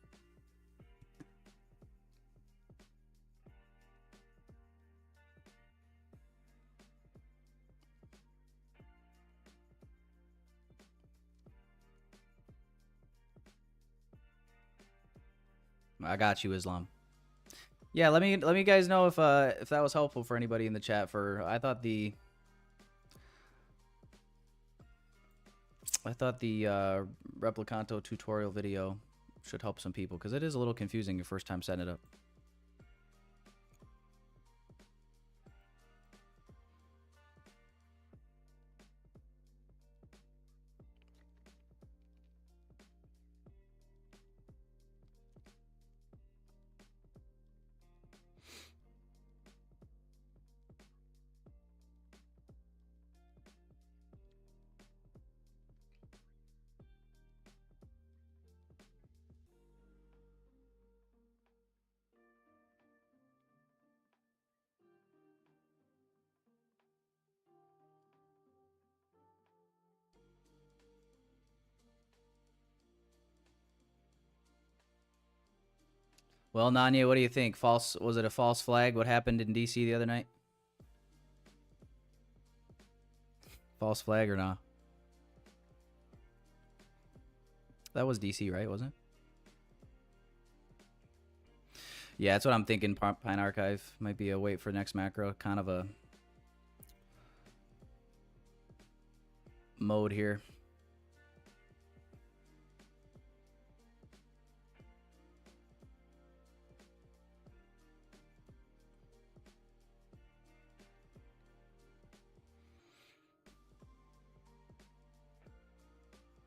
I got you, Islam. Yeah, let me guys know if that was helpful for anybody in the chat. I thought the Replicanto tutorial video should help some people because it is a little confusing your first time setting it up. Well, Nanya, what do you think? Was it a false flag? What happened in DC the other night? False flag or not? That was DC, right? Wasn't it? Yeah, that's what I'm thinking. Pine Archive might be a wait for next macro, kind of a mode here.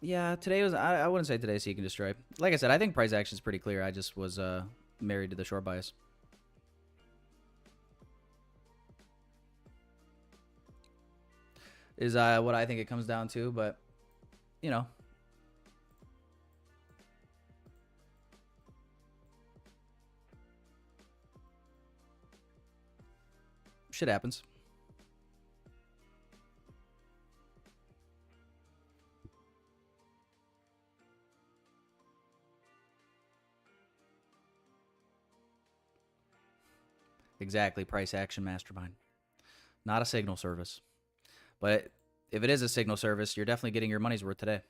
Yeah, today was, I wouldn't say today seek and destroy. Like I said, I think price action is pretty clear. I just was married to the short bias. Is what I think it comes down to, but you know. Shit happens. Exactly, price action mastermind. Not a signal service. But if it is a signal service, you're definitely getting your money's worth today.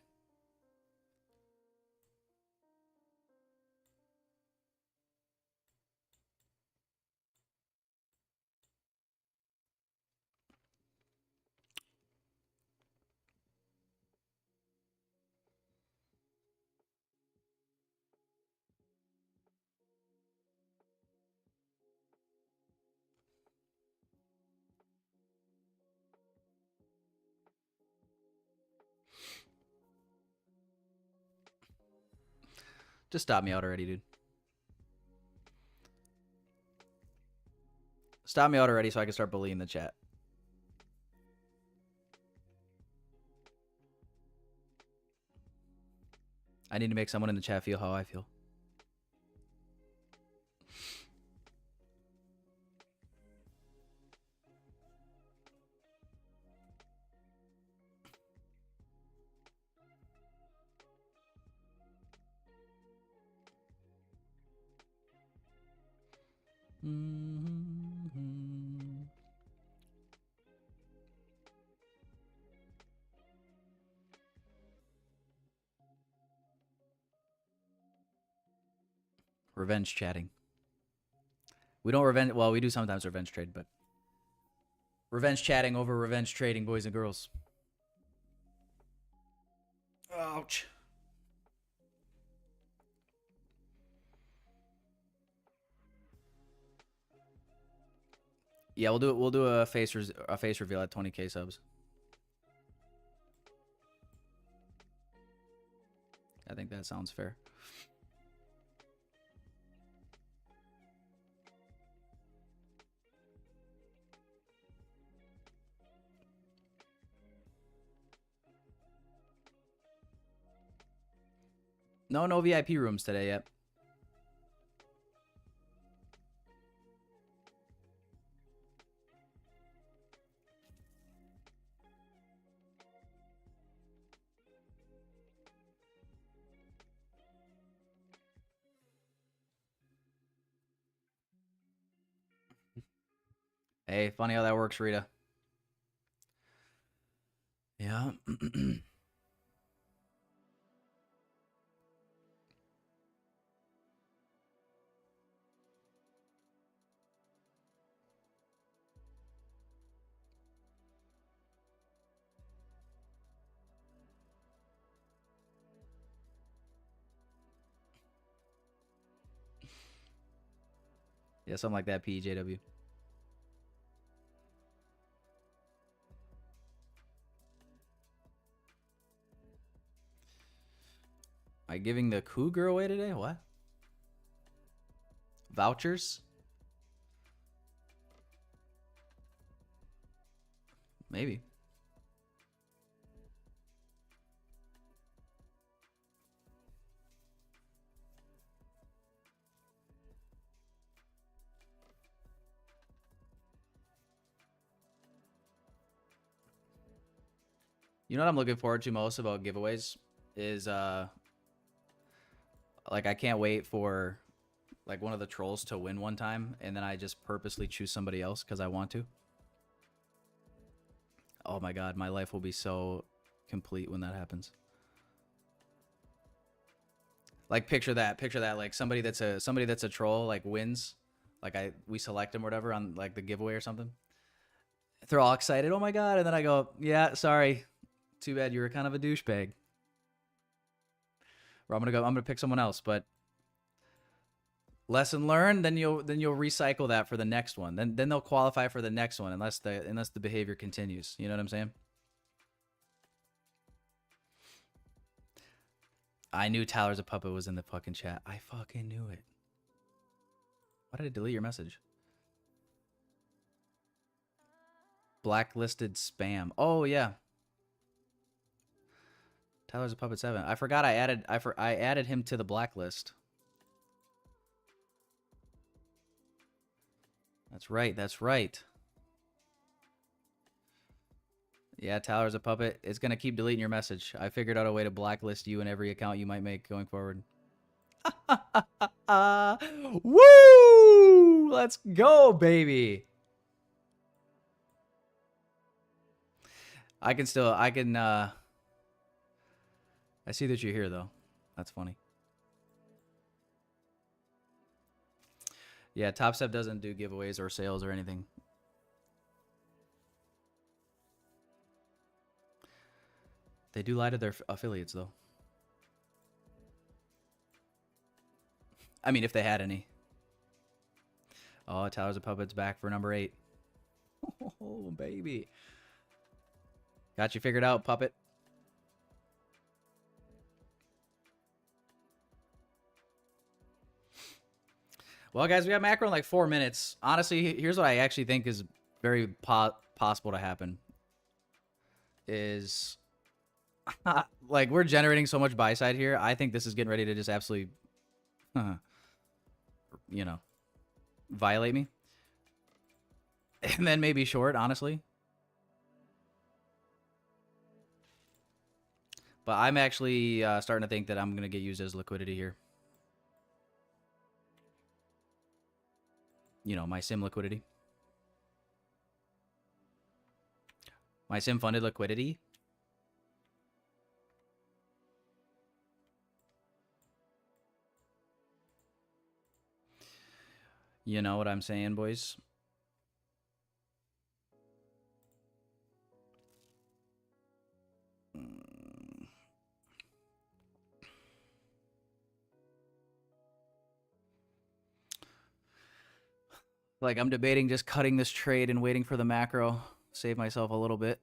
Just stop me out already, dude. Stop me out already so I can start bullying the chat. I need to make someone in the chat feel how I feel. Revenge chatting. We don't revenge. Well, we do sometimes revenge trade, but revenge chatting over revenge trading, boys and girls. Ouch. Yeah, we'll do it. We'll do a face reveal at 20k subs. I think that sounds fair. No VIP rooms today yet. Hey, funny how that works, Rita. Yeah. Yeah, something like that, PJW. Am I giving the cougar away today? What? Vouchers? Maybe. You know what I'm looking forward to most about giveaways is like I can't wait for like one of the trolls to win one time, and then I just purposely choose somebody else because I want to. Oh my god, my life will be so complete when that happens. Like picture that, like somebody that's a troll like wins, like we select him or whatever on like the giveaway or something. They're all excited, oh my god, and then I go, yeah, sorry, too bad, you were kind of a douchebag. Or I'm gonna pick someone else, but lesson learned. Then you'll recycle that for the next one. Then they'll qualify for the next one unless the behavior continues. You know what I'm saying? I knew Tyler's a puppet was in the fucking chat. I fucking knew it. Why did I delete your message? Blacklisted spam. Oh yeah. Tyler's a puppet 7. I forgot I added him to the blacklist. That's right. That's right. Yeah, Tyler's a puppet. It's going to keep deleting your message. I figured out a way to blacklist you in every account you might make going forward. Woo! Let's go, baby. I see that you're here, though. That's funny. Yeah, Top Step doesn't do giveaways or sales or anything. They do lie to their affiliates, though. I mean, if they had any. Oh, Towers of Puppets back for number 8. Oh, baby. Got you figured out, Puppet. Well, guys, we got macro in like 4 minutes. Honestly, here's what I actually think is very possible to happen. Is... like, we're generating so much buy side here. I think this is getting ready to just absolutely, you know, violate me. And then maybe short, honestly. But I'm actually starting to think that I'm going to get used as liquidity here. You know, my sim liquidity. My sim funded liquidity. You know what I'm saying, boys? Like, I'm debating just cutting this trade and waiting for the macro. Save myself a little bit.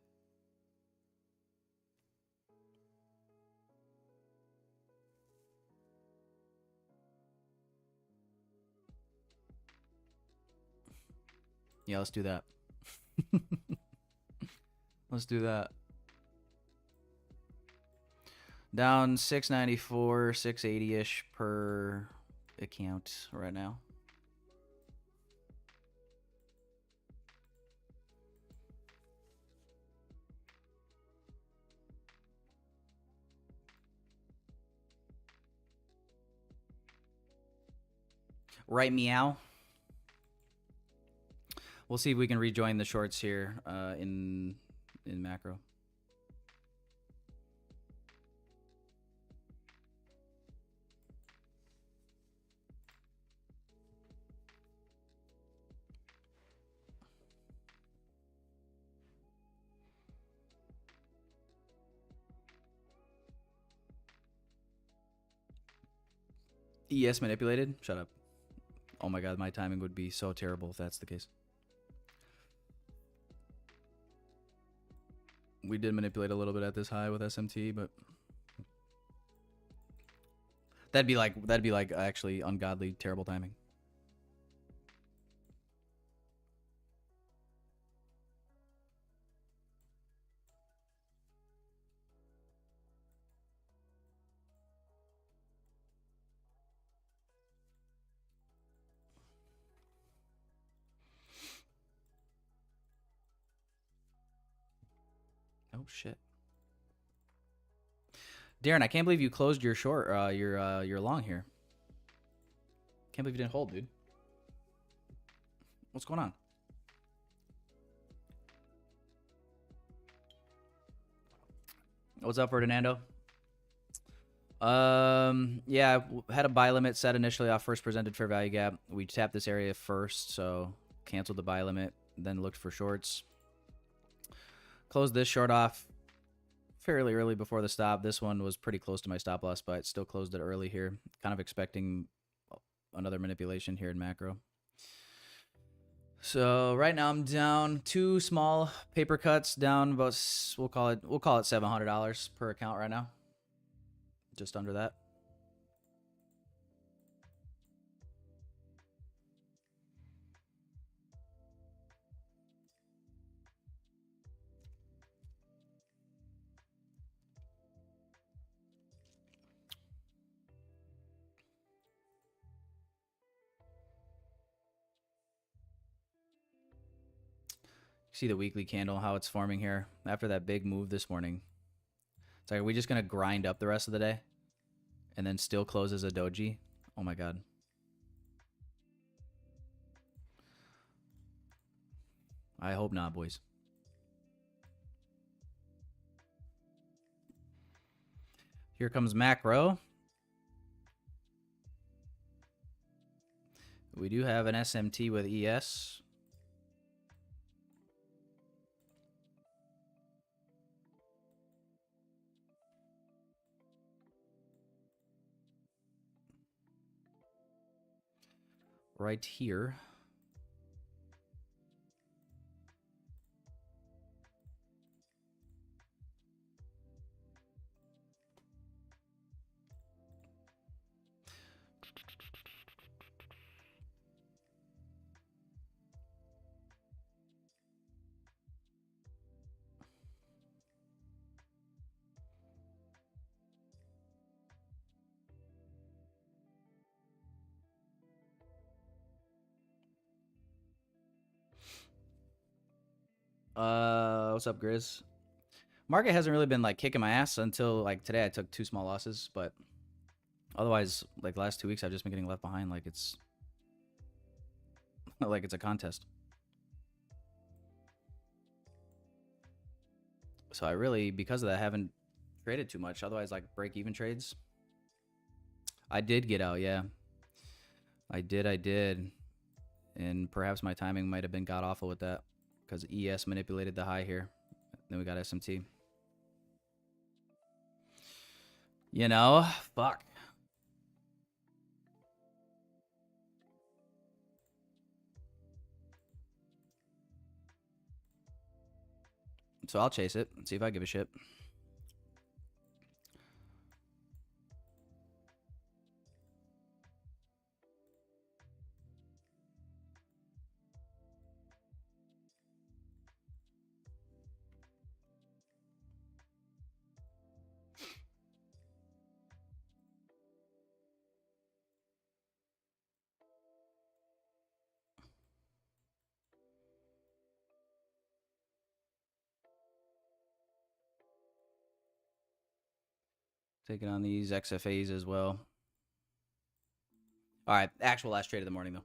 Yeah, let's do that. Let's do that. Down 694, 680-ish per account right now. Right, meow. We'll see if we can rejoin the shorts here in macro. ES manipulated? Shut up. Oh my god, my timing would be so terrible if that's the case. We did manipulate a little bit at this high with SMT, but that'd be like actually ungodly terrible timing. Oh shit. Darren, I can't believe you closed your short your long here. Can't believe you didn't hold, dude. What's going on? What's up, Ferdinando? Yeah, had a buy limit set initially off first presented fair value gap. We tapped this area first, so canceled the buy limit, then looked for shorts. Closed this short off fairly early before the stop. This one was pretty close to my stop loss, but still closed it early here. Kind of expecting another manipulation here in macro. So right now I'm down 2 small paper cuts, down about, we'll call it $700 per account right now. Just under that. See the weekly candle, how it's forming here after that big move this morning. It's like, are we just going to grind up the rest of the day and then still close as a doji? Oh my God. I hope not, boys. Here comes macro. We do have an SMT with ES. Right here. What's up, Grizz? Market hasn't really been like kicking my ass until like today. I took 2 small losses, but otherwise, like the last 2 weeks, I've just been getting left behind like it's like it's a contest. So I really, because of that, haven't traded too much. Otherwise, like break-even trades. I did get out, yeah. I did. And perhaps my timing might have been god-awful with that, because ES manipulated the high here. Then we got SMT. You know, fuck. So I'll chase it and see if I give a shit. Taking on these XFAs as well. All right, actual last trade of the morning, though.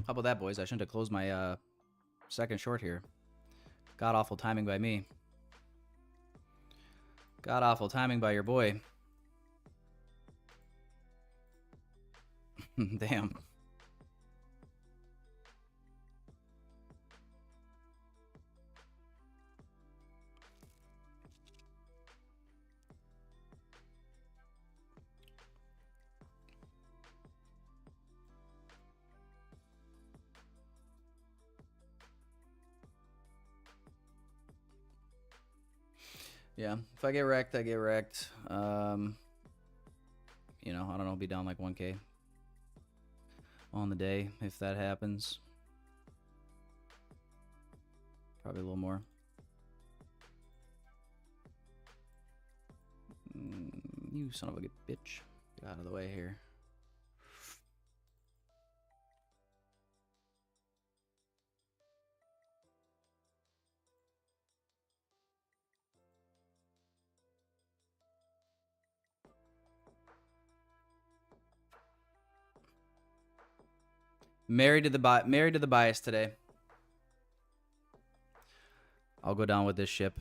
How about that, boys? I shouldn't have closed my second short here. God awful timing by me. God awful timing by your boy. Damn. Yeah, if I get wrecked, I get wrecked. You know, I don't know, be down like 1K on the day if that happens. Probably a little more. You son of a bitch. Get out of the way here. Married to the bias today. I'll go down with this ship.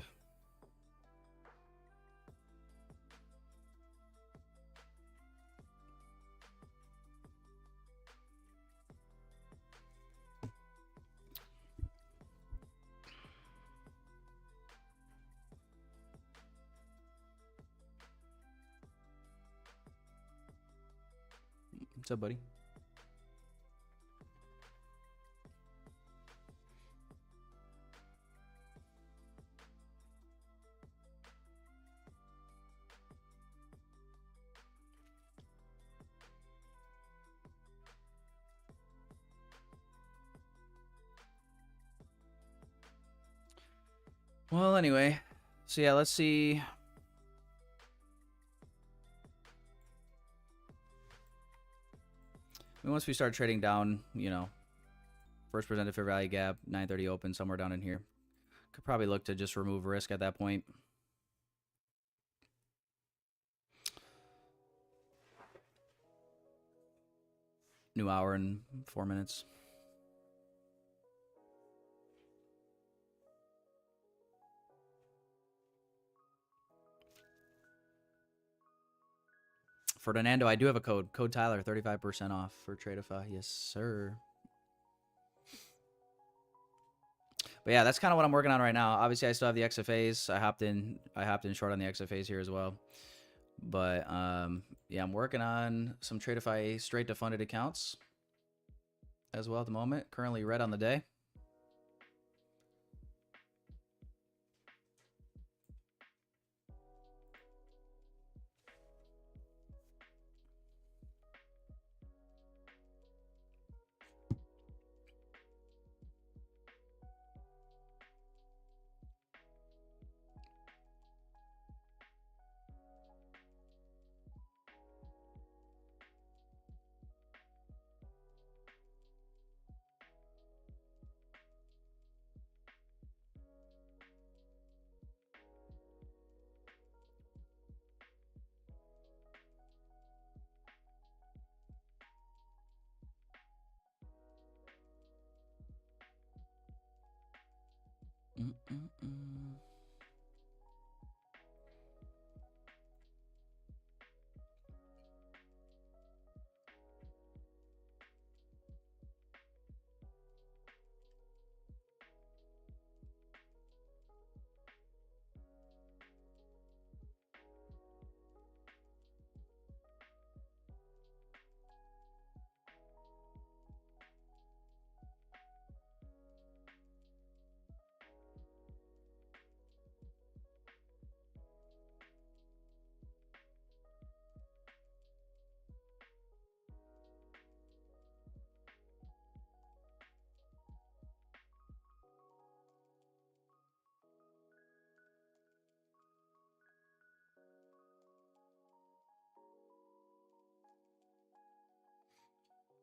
What's up, buddy? Well, anyway, so yeah, let's see. Once we start trading down, you know, first presented fair value gap, 930 open, somewhere down in here. Could probably look to just remove risk at that point. New hour and 4 minutes. Ferdinando, I do have a code. Code Tyler, 35% off for Tradeify. Yes, sir. But yeah, that's kind of what I'm working on right now. Obviously, I still have the XFAs. I hopped in short on the XFAs here as well. But yeah, I'm working on some Tradeify straight to funded accounts as well at the moment. Currently red on the day.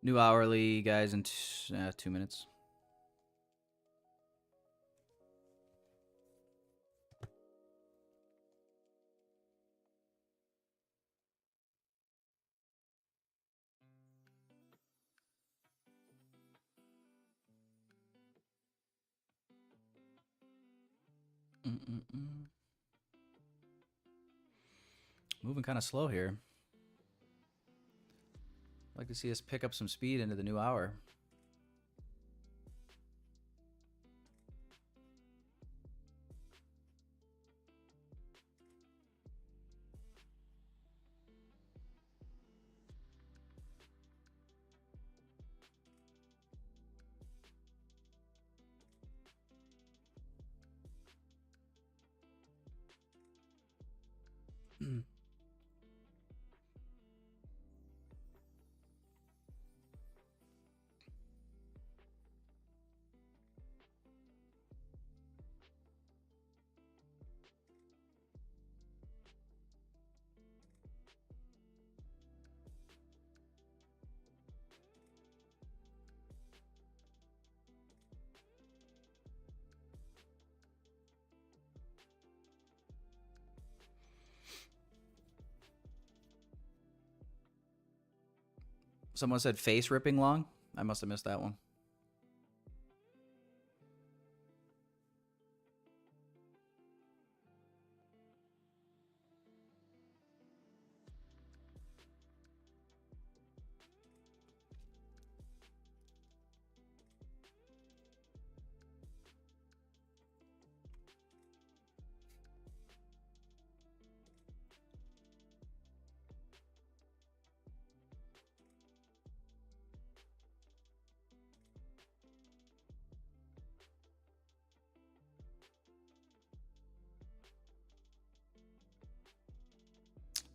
New hourly, guys, in 2 minutes. Moving kind of slow here. I'd like to see us pick up some speed into the new hour. Someone said face ripping long. I must have missed that one.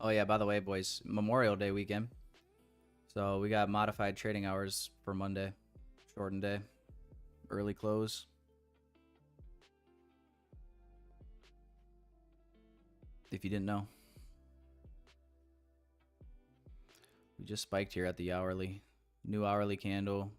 Oh yeah, by the way, boys, Memorial Day weekend. So we got modified trading hours for Monday. Shortened day. Early close. If you didn't know. We just spiked here at the hourly. New hourly candle.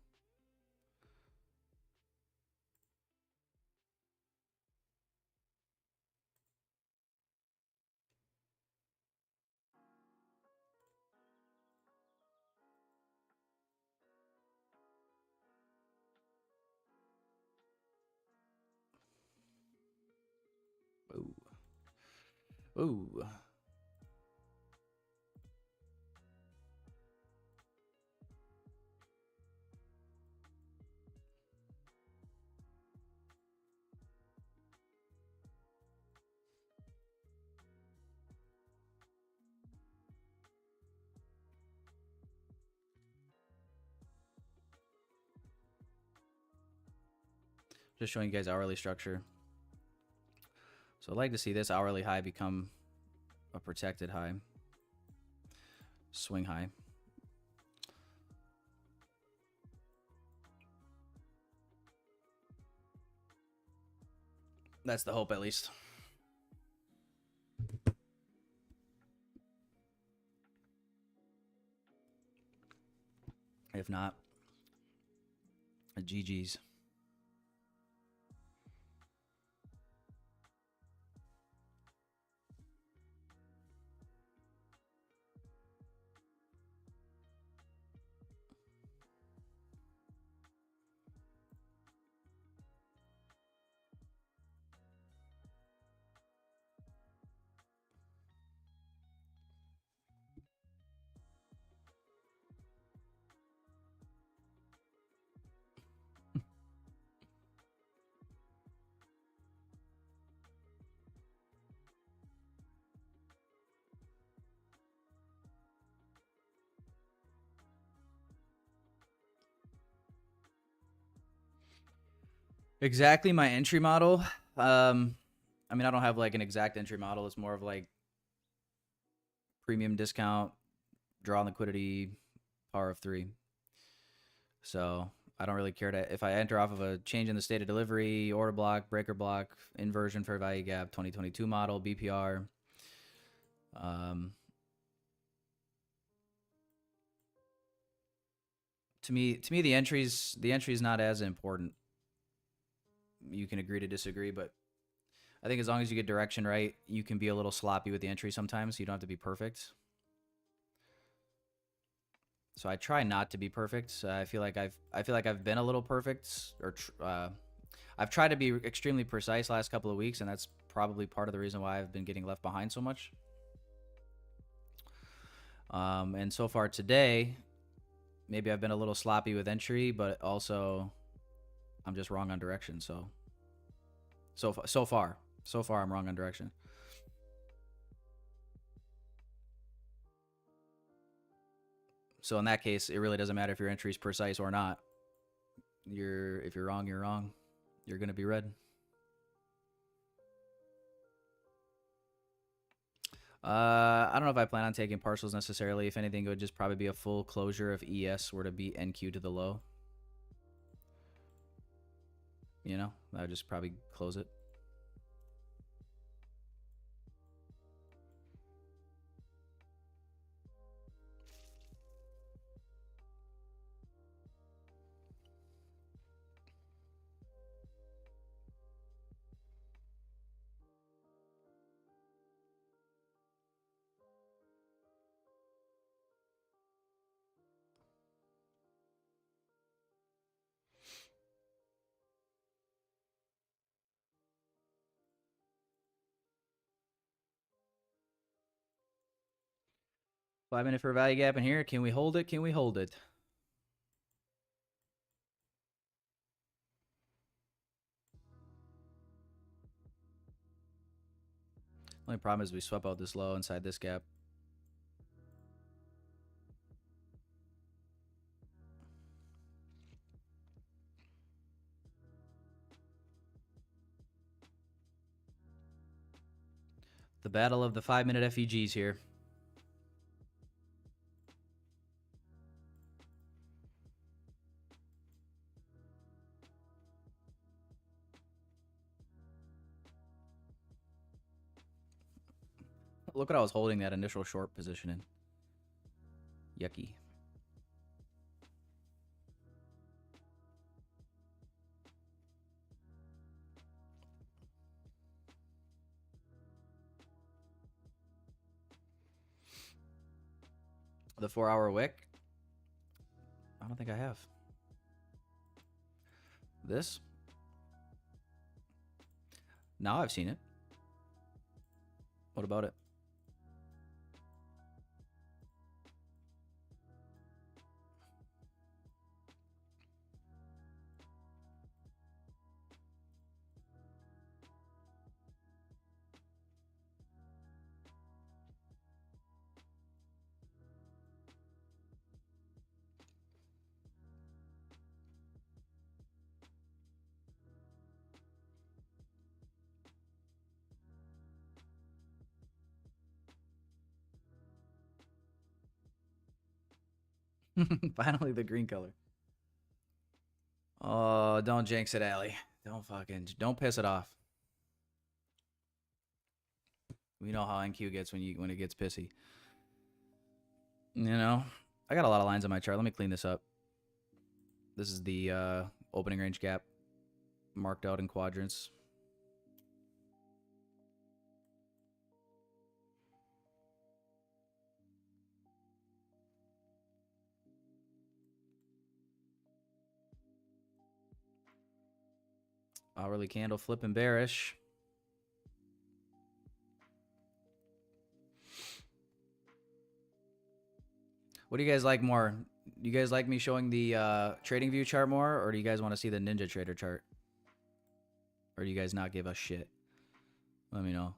Ooh. Ooh. Just showing you guys hourly structure. So I'd like to see this hourly high become a protected high. Swing high. That's the hope, at least. If not, a GG's. Exactly my entry model. I mean, I don't have like an exact entry model. It's more of like premium discount, draw liquidity, power of 3. So I don't really care to if I enter off of a change in the state of delivery, order block, breaker block, inversion, fair value gap, 2022 model, BPR. To me, the entry's not as important. You can agree to disagree, but I think as long as you get direction right, you can be a little sloppy with the entry sometimes. You don't have to be perfect. So I try not to be perfect. I feel like I've been a little perfect, or I've tried to be extremely precise last couple of weeks, and that's probably part of the reason why I've been getting left behind so much. And so far today, maybe I've been a little sloppy with entry, but also I'm just wrong on direction. So far I'm wrong on direction. So in that case, it really doesn't matter if your entry is precise or not. If you're wrong, you're wrong. You're gonna be red. I don't know if I plan on taking partials necessarily. If anything, it would just probably be a full closure if ES were to beat NQ to the low. You know, I would just probably close it. 5 minute for a value gap in here. Can we hold it? Can we hold it? Only problem is we swap out this low inside this gap. The battle of the 5-minute FEGs here. Look what I was holding that initial short position in. Yucky. The 4-hour wick? I don't think I have. This? Now I've seen it. What about it? Finally, the green color. Oh, don't jinx it, Allie. Don't piss it off. We know how NQ gets when it gets pissy. You know, I got a lot of lines on my chart. Let me clean this up. This is the opening range gap marked out in quadrants. Hourly candle flipping bearish. What do you guys like more? Do you guys like me showing the trading view chart more, or do you guys want to see the Ninja Trader chart? Or do you guys not give a shit? Let me know.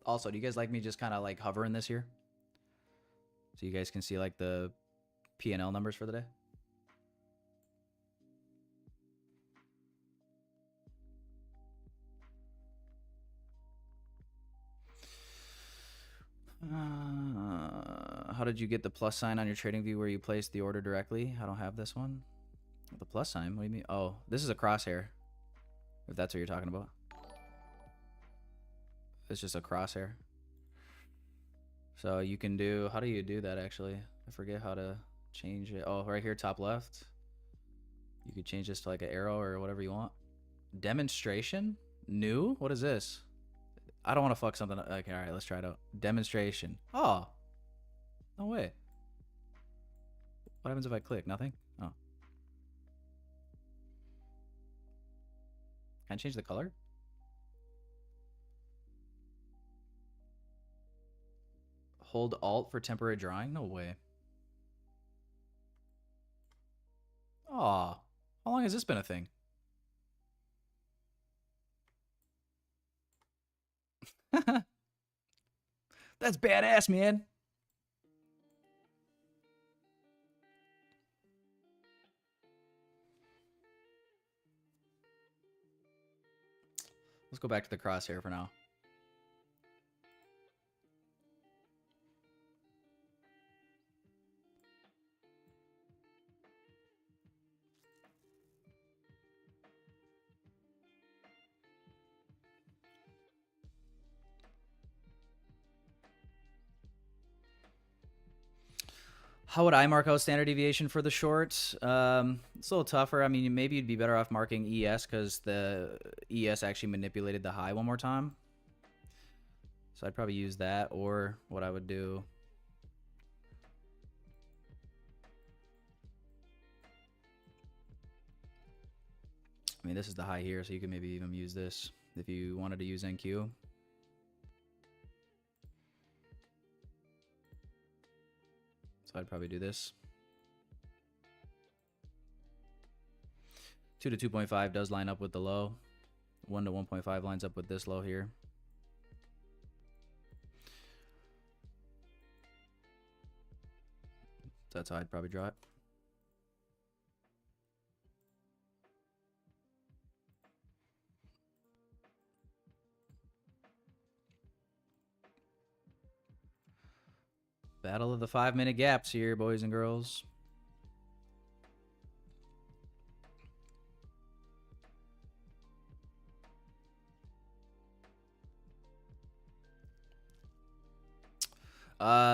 Also, do you guys like me just kind of like hovering this here? So you guys can see like the P&L numbers for the day? How did you get the plus sign on your trading view where you placed the order directly? I don't have this one. The plus sign? What do you mean? Oh, this is a crosshair. If that's what you're talking about. It's just a crosshair. So you can do... How do you do that, actually? I forget how to change it. Oh, right here, top left. You could change this to like an arrow or whatever you want. Demonstration? New? What is this? I don't want to fuck something up. Okay, all right, let's try it out. Demonstration. Oh. No way. What happens if I click? Nothing? Oh. Can I change the color? Hold Alt for temporary drawing? No way. Aw. How long has this been a thing? That's badass, man. Let's go back to the crosshair for now. How would I mark out standard deviation for the short? It's a little tougher. I mean, maybe you'd be better off marking ES because the ES actually manipulated the high one more time. So I'd probably use that, or what I would do. I mean, this is the high here, so you can maybe even use this if you wanted to use NQ. So I'd probably do this. 2 to 2.5 does line up with the low. 1 to 1.5 lines up with this low here. So that's how I'd probably draw it. Battle of the 5-minute gaps here, boys and girls.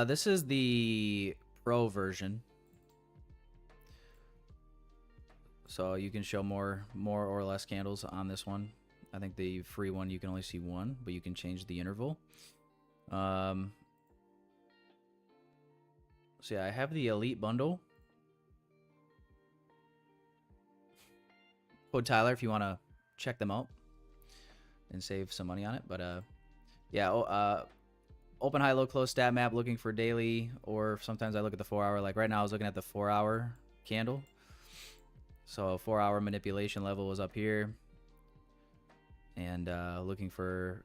This is the pro version. So you can show more or less candles on this one. I think the free one you can only see one, but you can change the interval. So yeah, I have the Elite Bundle. Code Tyler if you want to check them out and save some money on it. But yeah, open, high, low, close stat map looking for daily, or sometimes I look at the 4 hour. Like right now I was looking at the 4 hour candle. So 4 hour manipulation level was up here. And looking for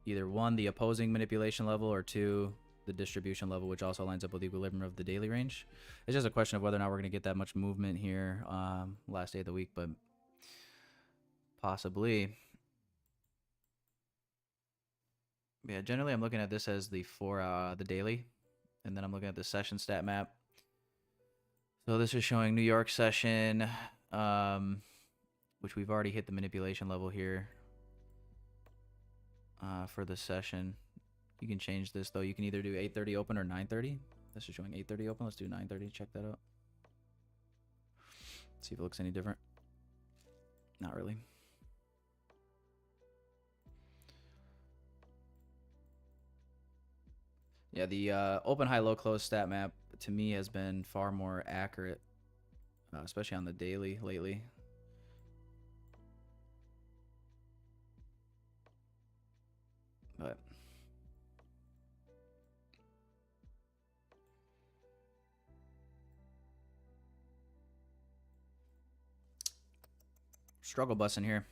either 1, the opposing manipulation level, or 2, the distribution level, which also lines up with the equilibrium of the daily range. It's just a question of whether or not we're going to get that much movement here last day of the week, but possibly. Yeah, generally I'm looking at this as the the daily, and then I'm looking at the session stat map. So this is showing New York session, which we've already hit the manipulation level here for the session. You can change this though. You can either do 8:30 open or 9:30. This is showing 8:30 open. Let's do 9:30. Check that out. See if it looks any different. Not really. Yeah, the open, high, low, close stat map to me has been far more accurate, especially on the daily lately. But struggle bus in here.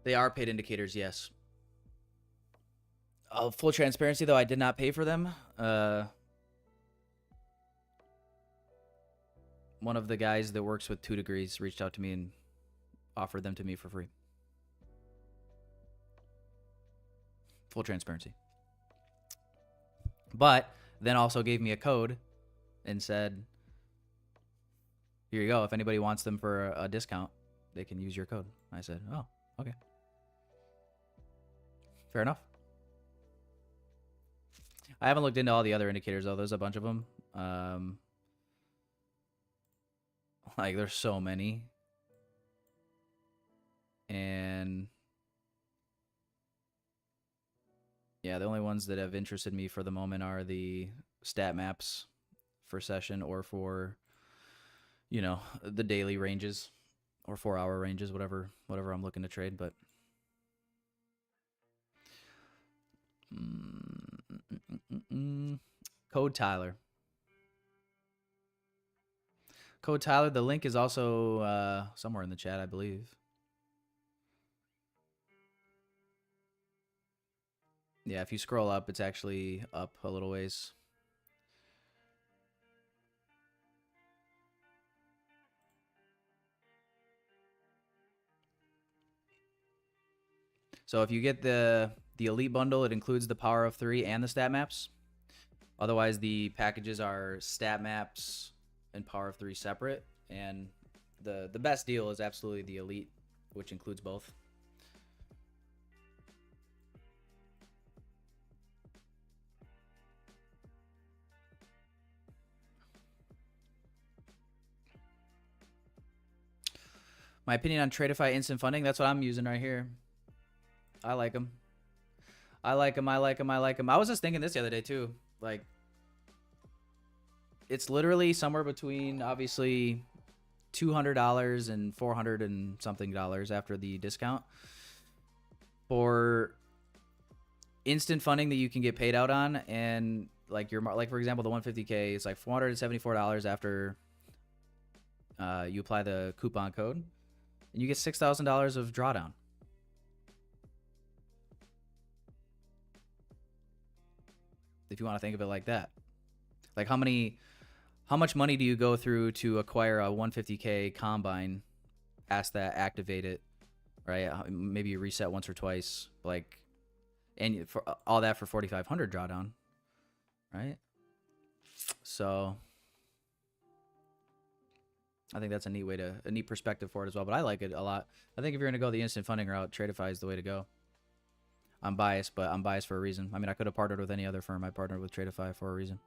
They are paid indicators, yes. Full transparency, though, I did not pay for them. One of the guys that works with 2 Degrees reached out to me and offered them to me for free. Full transparency. But then also gave me a code and said, here you go. If anybody wants them for a discount, they can use your code. I said, oh, okay. Fair enough. I haven't looked into all the other indicators, though. There's a bunch of them. Like, there's so many. And yeah, the only ones that have interested me for the moment are the stat maps for session, or for, you know, the daily ranges or 4 hour ranges, whatever I'm looking to trade. But Code Tyler. Code Tyler. The link is also somewhere in the chat, I believe. Yeah, if you scroll up, it's actually up a little ways. So if you get the Elite Bundle, it includes the Power of 3 and the stat maps. Otherwise, the packages are stat maps and Power of 3 separate. And the best deal is absolutely the Elite, which includes both. My opinion on Tradeify instant funding, that's what I'm using right here. I like them. I like them. I like them. I like them. I was just thinking this the other day too. Like, it's literally somewhere between obviously $200 and $400 and something dollars after the discount for instant funding that you can get paid out on. And like for example, the 150K is like $474 after you apply the coupon code, and you get $6,000 of drawdown. If you want to think of it like that, like how much money do you go through to acquire a 150K combine? Ask that, activate it, right? Maybe you reset once or twice, like, and for all that for 4,500 drawdown, right? So I think that's a neat perspective for it as well. But I like it a lot. I think if you're gonna go the instant funding route, Tradeify is the way to go. I'm biased, but I'm biased for a reason. I mean, I could have partnered with any other firm. I partnered with Tradeify for a reason.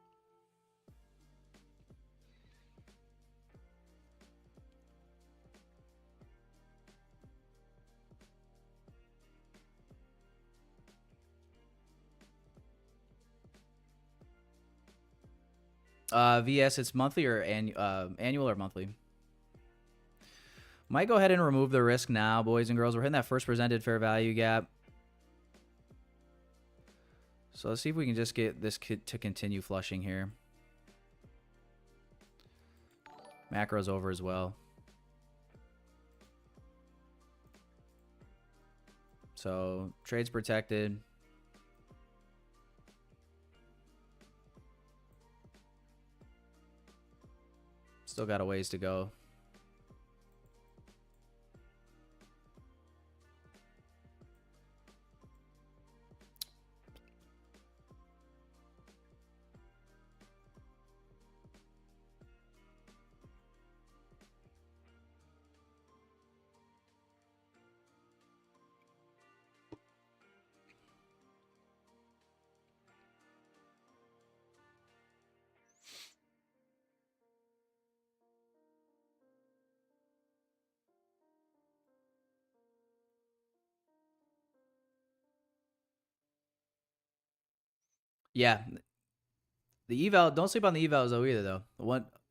VS, it's monthly or annual or monthly. Might go ahead and remove the risk now, boys and girls. We're hitting that first presented fair value gap. So let's see if we can just get this to continue flushing here. Macro's over as well. So trade's protected. Still got a ways to go. Yeah. The eval, don't sleep on the evals though either though.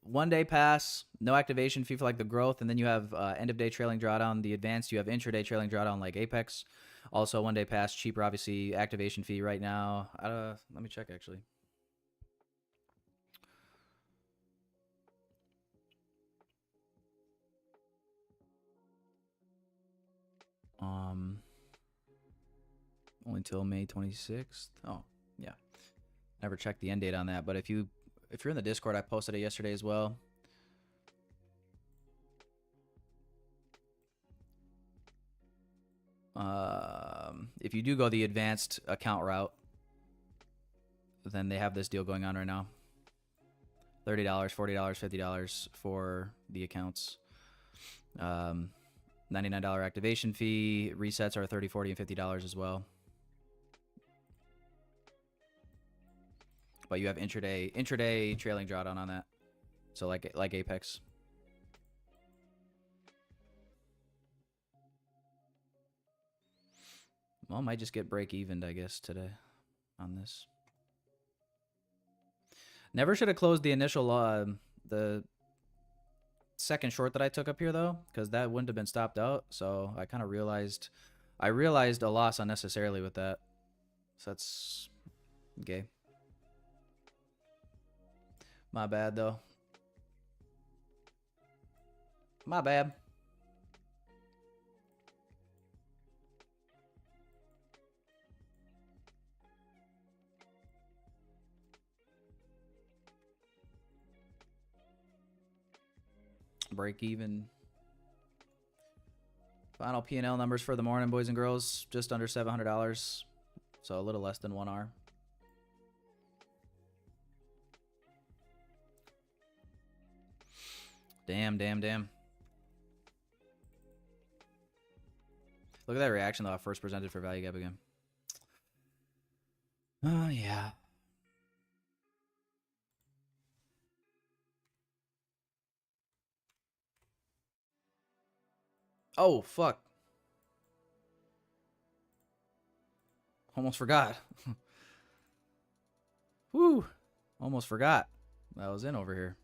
One day pass, no activation fee for like the growth, and then you have end of day trailing drawdown, the advanced, you have intraday trailing drawdown like Apex. Also 1 day pass, cheaper obviously, activation fee right now. Let me check actually. Only till May 26th. Oh, yeah. Never checked the end date on that, but if you're in the Discord, I posted it yesterday as well. If you do go the advanced account route, then they have this deal going on right now. $30, $40, $50 for the accounts. $99 activation fee. Resets are $30, $40, and $50 as well. But you have intraday trailing drawdown on that. So like Apex. Well, might just get break evened, I guess, today on this. Never should have closed the initial the second short that I took up here though, because that wouldn't have been stopped out. So I kind of realized a loss unnecessarily with that. So that's gay. My bad though. My bad. Break even. Final P&L numbers for the morning, boys and girls. Just under $700. So a little less than 1 hour. Damn. Look at that reaction though. I first presented for value gap again. Oh, yeah. Oh, fuck. Almost forgot. Woo. Almost forgot. that was in over here.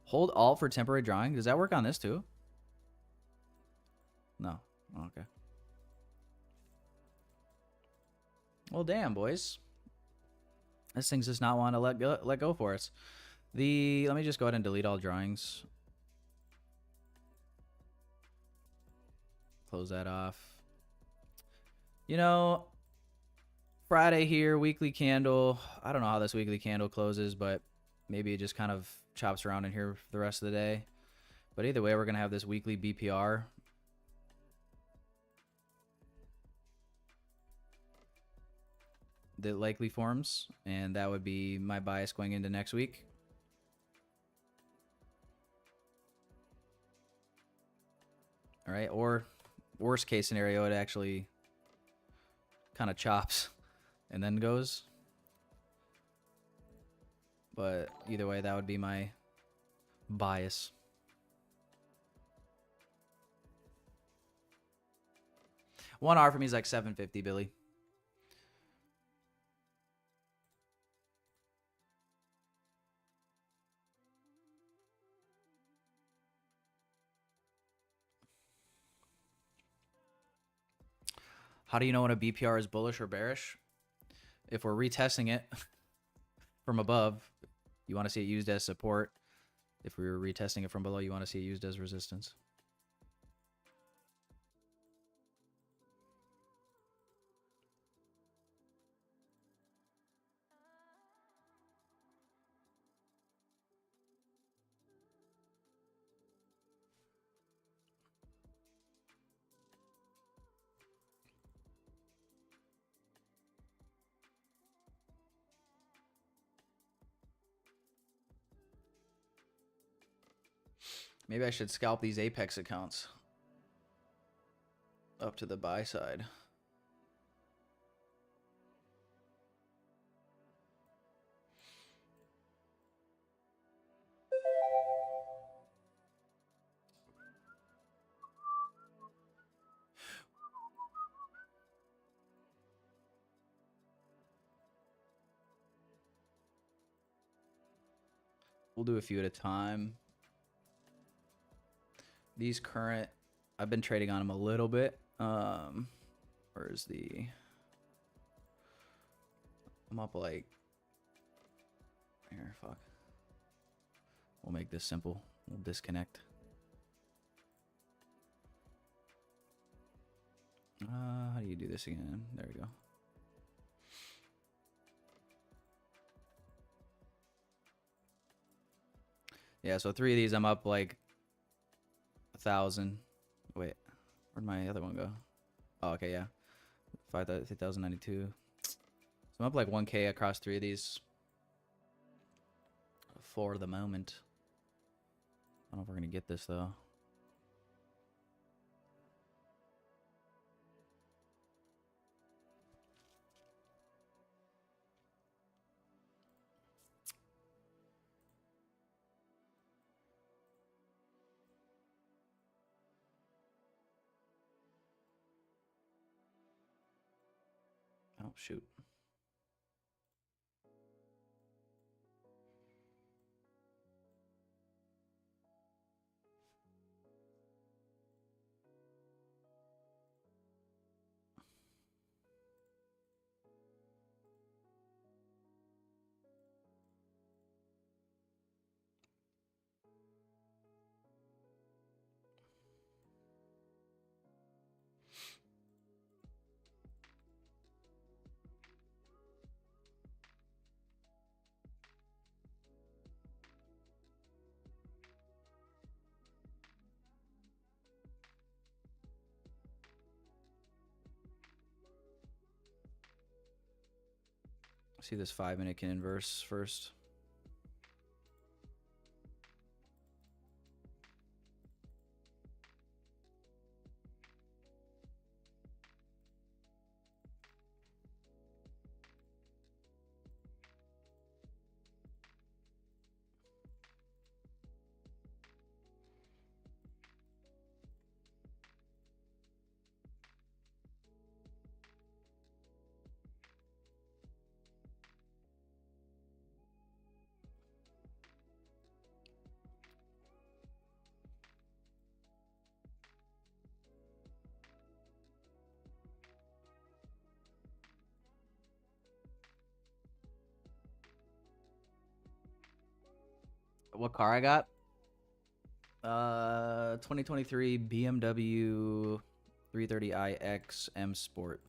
Hold Alt for temporary drawing. Does that work on this too? No. Oh, okay. Well, damn, boys. This thing's just not want to let go for us. Let me just go ahead and delete all drawings. Close that off. You know, Friday here, weekly candle. I don't know how this weekly candle closes, but maybe it just kind of chops around in here for the rest of the day. But either way, we're going to have this weekly BPR. That likely forms, and that would be my bias going into next week. All right, or worst case scenario, it actually kind of chops and then goes. But either way, that would be my bias. One R for me is like 750, Billy. How do you know when a BPR is bullish or bearish? If we're retesting it from above, you want to see it used as support. If we were retesting it from below, you want to see it used as resistance. Maybe I should scalp these Apex accounts up to the buy side. We'll do a few at a time. These current, I've been trading on them a little bit. Where's the? I'm up like. Here, fuck. We'll make this simple. We'll disconnect. How do you do this again? There we go. Yeah, so 3 of these I'm up like 1,000. Wait, where'd my other one go? Oh, okay, yeah. 5,092. So I'm up like 1K across 3 of these for the moment. I don't know if we're gonna get this though. Oh, shoot. See this 5-minute can inverse first. what car I got? 2023 BMW 330iX M Sport.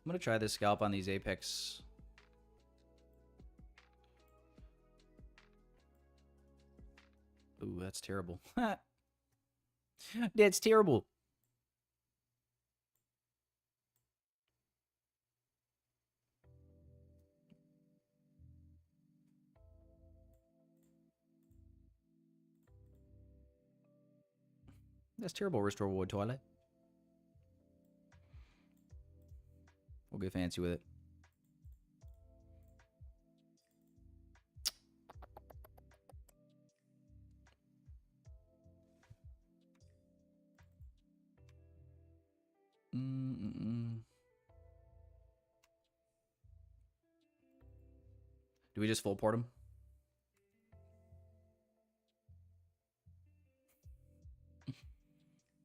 I'm gonna try this scalp on these Apex. Ooh, that's terrible. That's terrible. That's terrible, Restore Wood Toilet. We'll get fancy with it. Do we just full port him?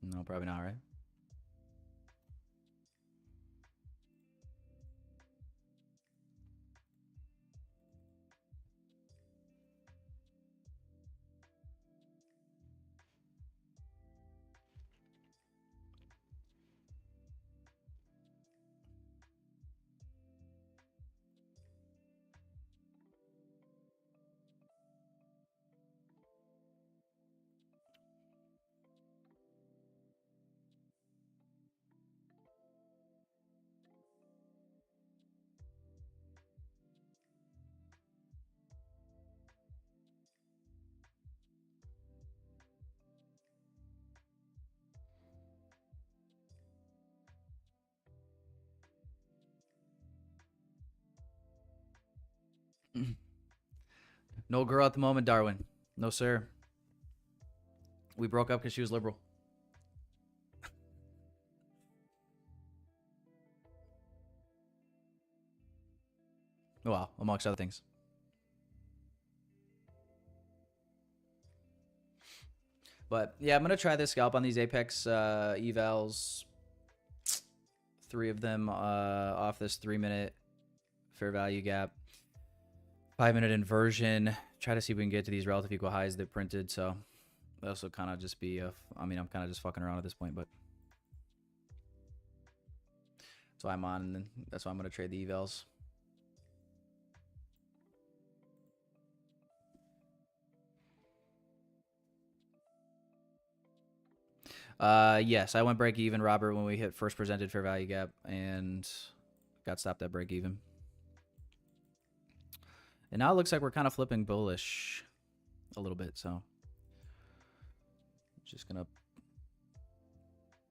No, probably not, right? No girl at the moment, Darwin. No, sir. We broke up because she was liberal. Well, amongst other things. But yeah, I'm going to try this scalp on these Apex evals. 3 of them off this 3-minute fair value gap. 5-minute inversion. Try to see if we can get to these relative equal highs that printed. So this will kind of just be I mean, I'm kind of just fucking around at this point, but that's why I'm on, and that's why I'm going to trade the evals. Yes, I went break even, Robert, when we hit first presented fair value gap and got stopped at break even. And now it looks like we're kind of flipping bullish a little bit, so just gonna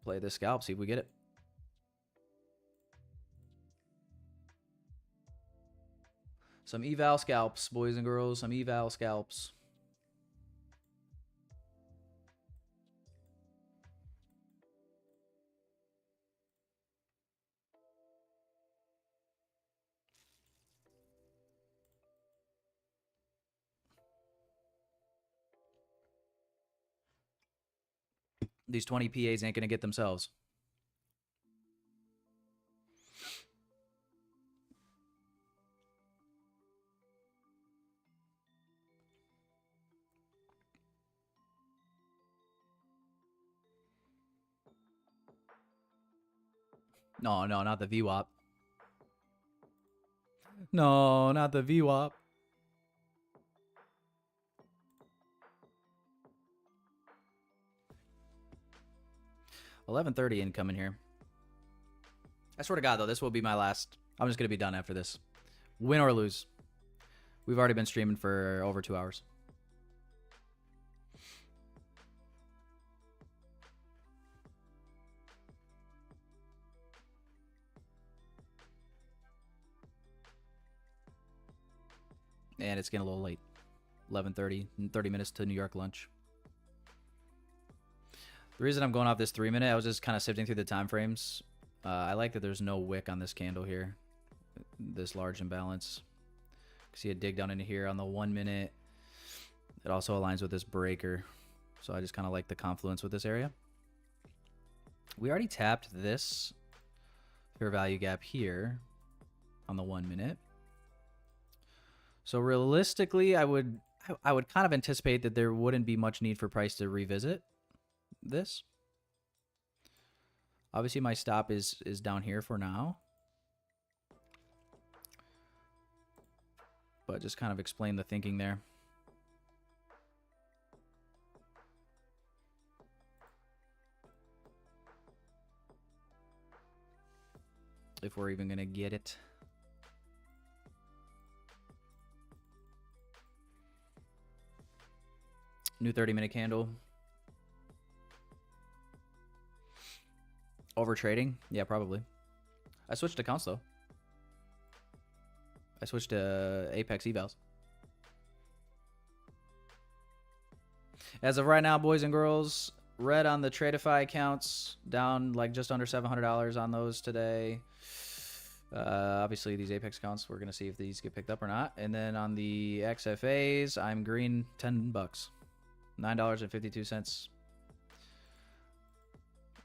play this scalp, see if we get it. Some eval scalps, boys and girls, some eval scalps. These 20 PAs ain't gonna get themselves. No, no, not the VWAP. No, not the VWAP. $11:30 incoming here. I swear to God, though, this will be my last. I'm just going to be done after this. Win or lose. We've already been streaming for over 2 hours. And it's getting a little late. 11:30, 30 minutes to New York lunch. The reason I'm going off this 3 minute, I was just kind of sifting through the time frames. I like that there's no wick on this candle here. This large imbalance. See a dig down into here on the 1 minute. It also aligns with this breaker. So I just kind of like the confluence with this area. We already tapped this fair value gap here on the 1 minute. So realistically, I would kind of anticipate that there wouldn't be much need for price to revisit this. Obviously, my stop is down here for now. But just kind of explain the thinking there. If we're even going to get it. New 30-minute candle. Over trading? Yeah, probably. I switched accounts though. I switched to Apex evals. As of right now, boys and girls, red on the Tradeify accounts, down like just under $700 on those today. Obviously, these Apex accounts, we're going to see if these get picked up or not. And then on the XFAs, I'm green $10. $9.52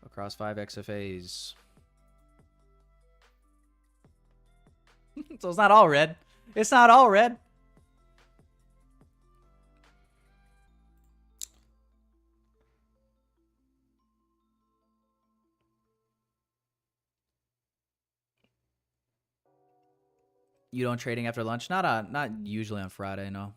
across 5 XFAs. So it's not all red. It's not all red. You don't trading after lunch? Not usually on Friday, no.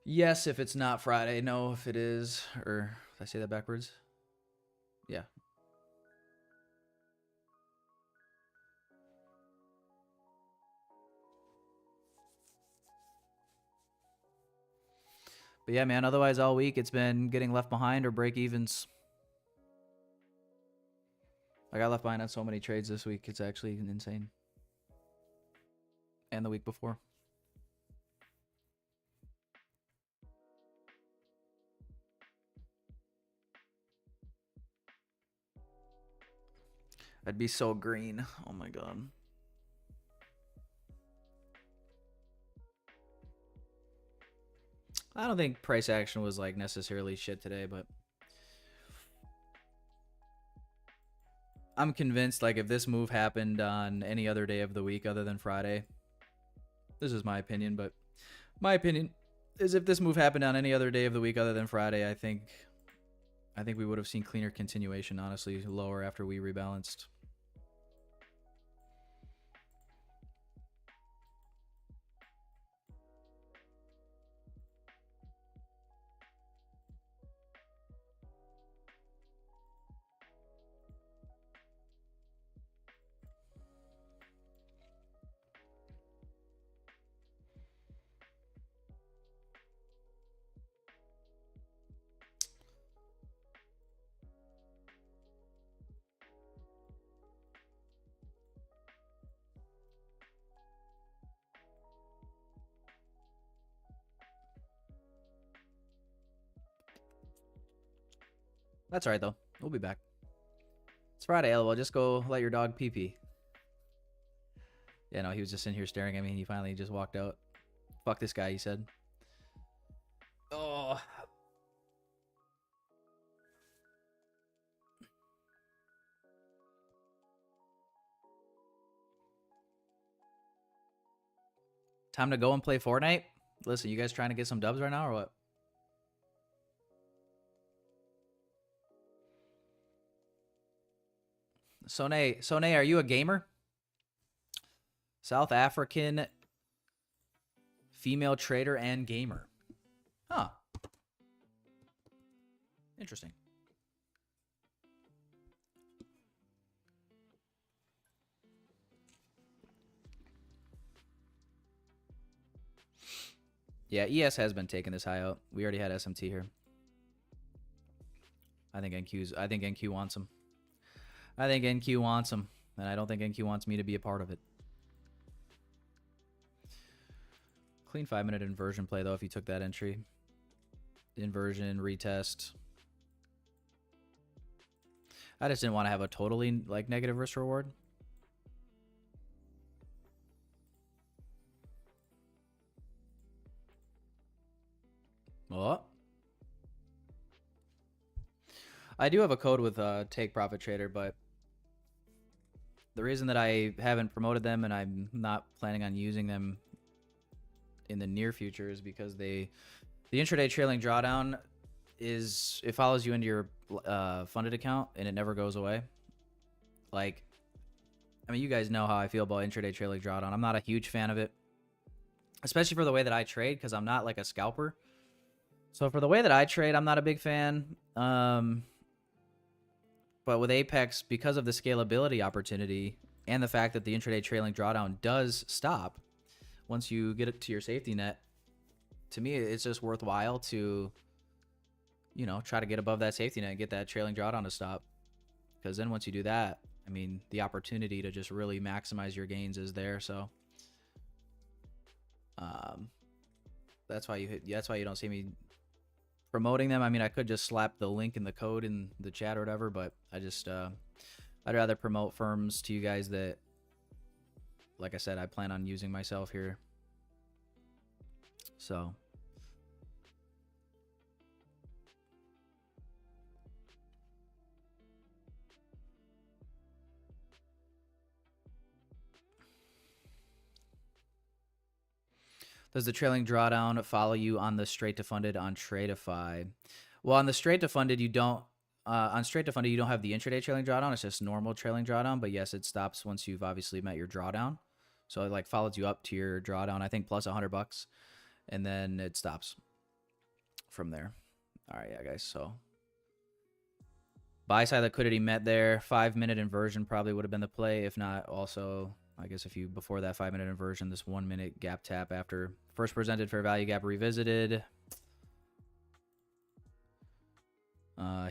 Yes, if it's not Friday. No, if it is. Or did I say that backwards? Yeah. But yeah, man, otherwise all week it's been getting left behind or break evens. I got left behind on so many trades this week. It's actually insane. And the week before. I'd be so green. Oh my god. I don't think price action was like necessarily shit today, but I'm convinced like if this move happened on any other day of the week other than Friday, this is my opinion, but my opinion is if this move happened on any other day of the week other than Friday, I think we would have seen cleaner continuation, honestly, lower after we rebalanced. That's all right, though. We'll be back. It's Friday, LOL. Just go let your dog pee pee. Yeah, no, he was just in here staring at me, and he finally just walked out. Fuck this guy, he said. Oh. Time to go and play Fortnite? Listen, you guys trying to get some dubs right now, or what? Sone, are you a gamer? South African female trader and gamer. Huh. Interesting. Yeah, ES has been taking this high out. We already had SMT here. I think NQ wants him. I think NQ wants him, and I don't think NQ wants me to be a part of it. Clean 5-minute inversion play though if you took that entry. Inversion, retest. I just didn't want to have a totally like negative risk reward. Oh. I do have a code with Take Profit Trader, but the reason that I haven't promoted them and I'm not planning on using them in the near future is because the intraday trailing drawdown is, it follows you into your funded account and it never goes away. Like, I mean, you guys know how I feel about intraday trailing drawdown. I'm not a huge fan of it, especially for the way that I trade, because I'm not like a scalper. So for the way that I trade, I'm not a big fan. But with Apex, because of the scalability opportunity and the fact that the intraday trailing drawdown does stop once you get it to your safety net, to me, it's just worthwhile to, you know, try to get above that safety net and get that trailing drawdown to stop. Because then once you do that, I mean, the opportunity to just really maximize your gains is there. So that's why you don't see me promoting them. I mean, I could just slap the link in the code in the chat or whatever, but I just I'd rather promote firms to you guys that, like I said, I plan on using myself here. So does the trailing drawdown follow you on the straight to funded on Tradeify? Well, on the straight to funded, you don't. On straight to funded, you don't have the intraday trailing drawdown. It's just normal trailing drawdown. But yes, it stops once you've obviously met your drawdown. So it like follows you up to your drawdown, I think, plus $100, and then it stops from there. All right, yeah, guys. So buy side liquidity met there. 5-minute inversion probably would have been the play. If not, also, I guess if you before that 5-minute inversion, this 1-minute gap tap after first presented fair value gap revisited.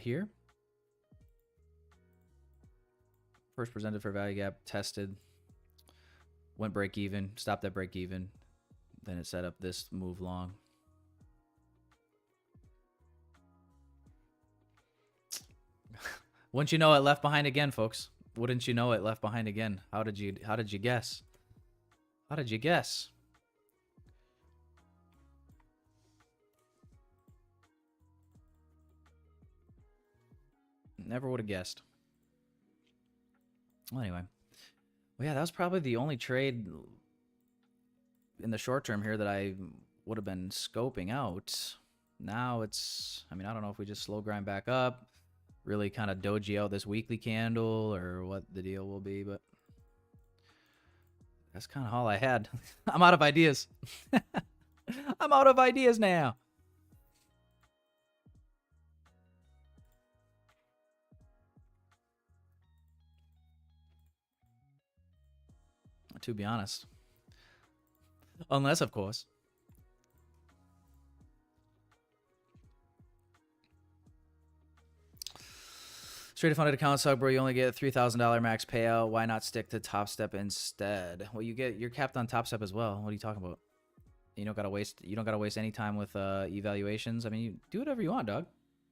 Here. First presented fair value gap tested. Went break even, stopped at break even. Then it set up this move long. Wouldn't you know it, left behind again, folks? Wouldn't you know it, left behind again? How did you guess? How did you guess? Never would have guessed. Well, anyway. Well, yeah, that was probably the only trade in the short term here that I would have been scoping out. Now it's, I mean, I don't know if we just slow grind back up, really kind of doji out this weekly candle or what the deal will be, but that's kind of all I had. I'm out of ideas. I'm out of ideas now. To be honest. Unless, of course. Straight funded account suck, bro. You only get $3,000 max payout. Why not stick to Top Step instead? Well, you're capped on Top Step as well. What are you talking about? You don't gotta waste any time with evaluations. I mean, you do whatever you want, dog.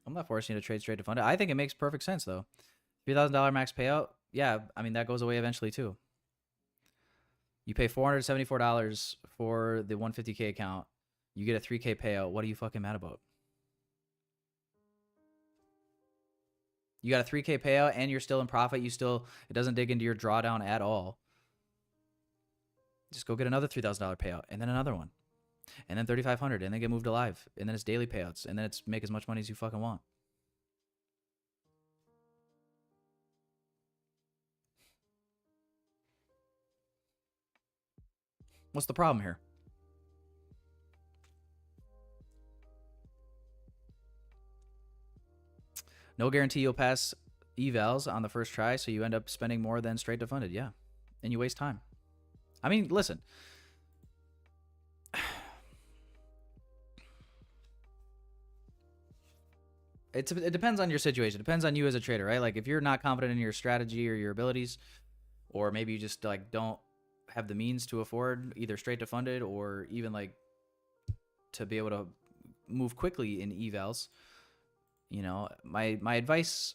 I'm not forcing you to trade straight to funded. I think it makes perfect sense though. $3,000 max payout. Yeah, I mean that goes away eventually too. You pay $474 for the 150K account. You get a 3K payout. What are you fucking mad about? You got a 3K payout and you're still in profit. It doesn't dig into your drawdown at all. Just go get another $3,000 payout and then another one. And then $3,500 and then get moved to live. And then it's daily payouts. And then it's make as much money as you fucking want. What's the problem here? No guarantee you'll pass evals on the first try, so you end up spending more than straight to funded. Yeah. And you waste time. I mean, listen. It depends on your situation. It depends on you as a trader, right? Like if you're not confident in your strategy or your abilities, or maybe you just like don't have the means to afford either straight to funded or even like to be able to move quickly in evals. You know, my advice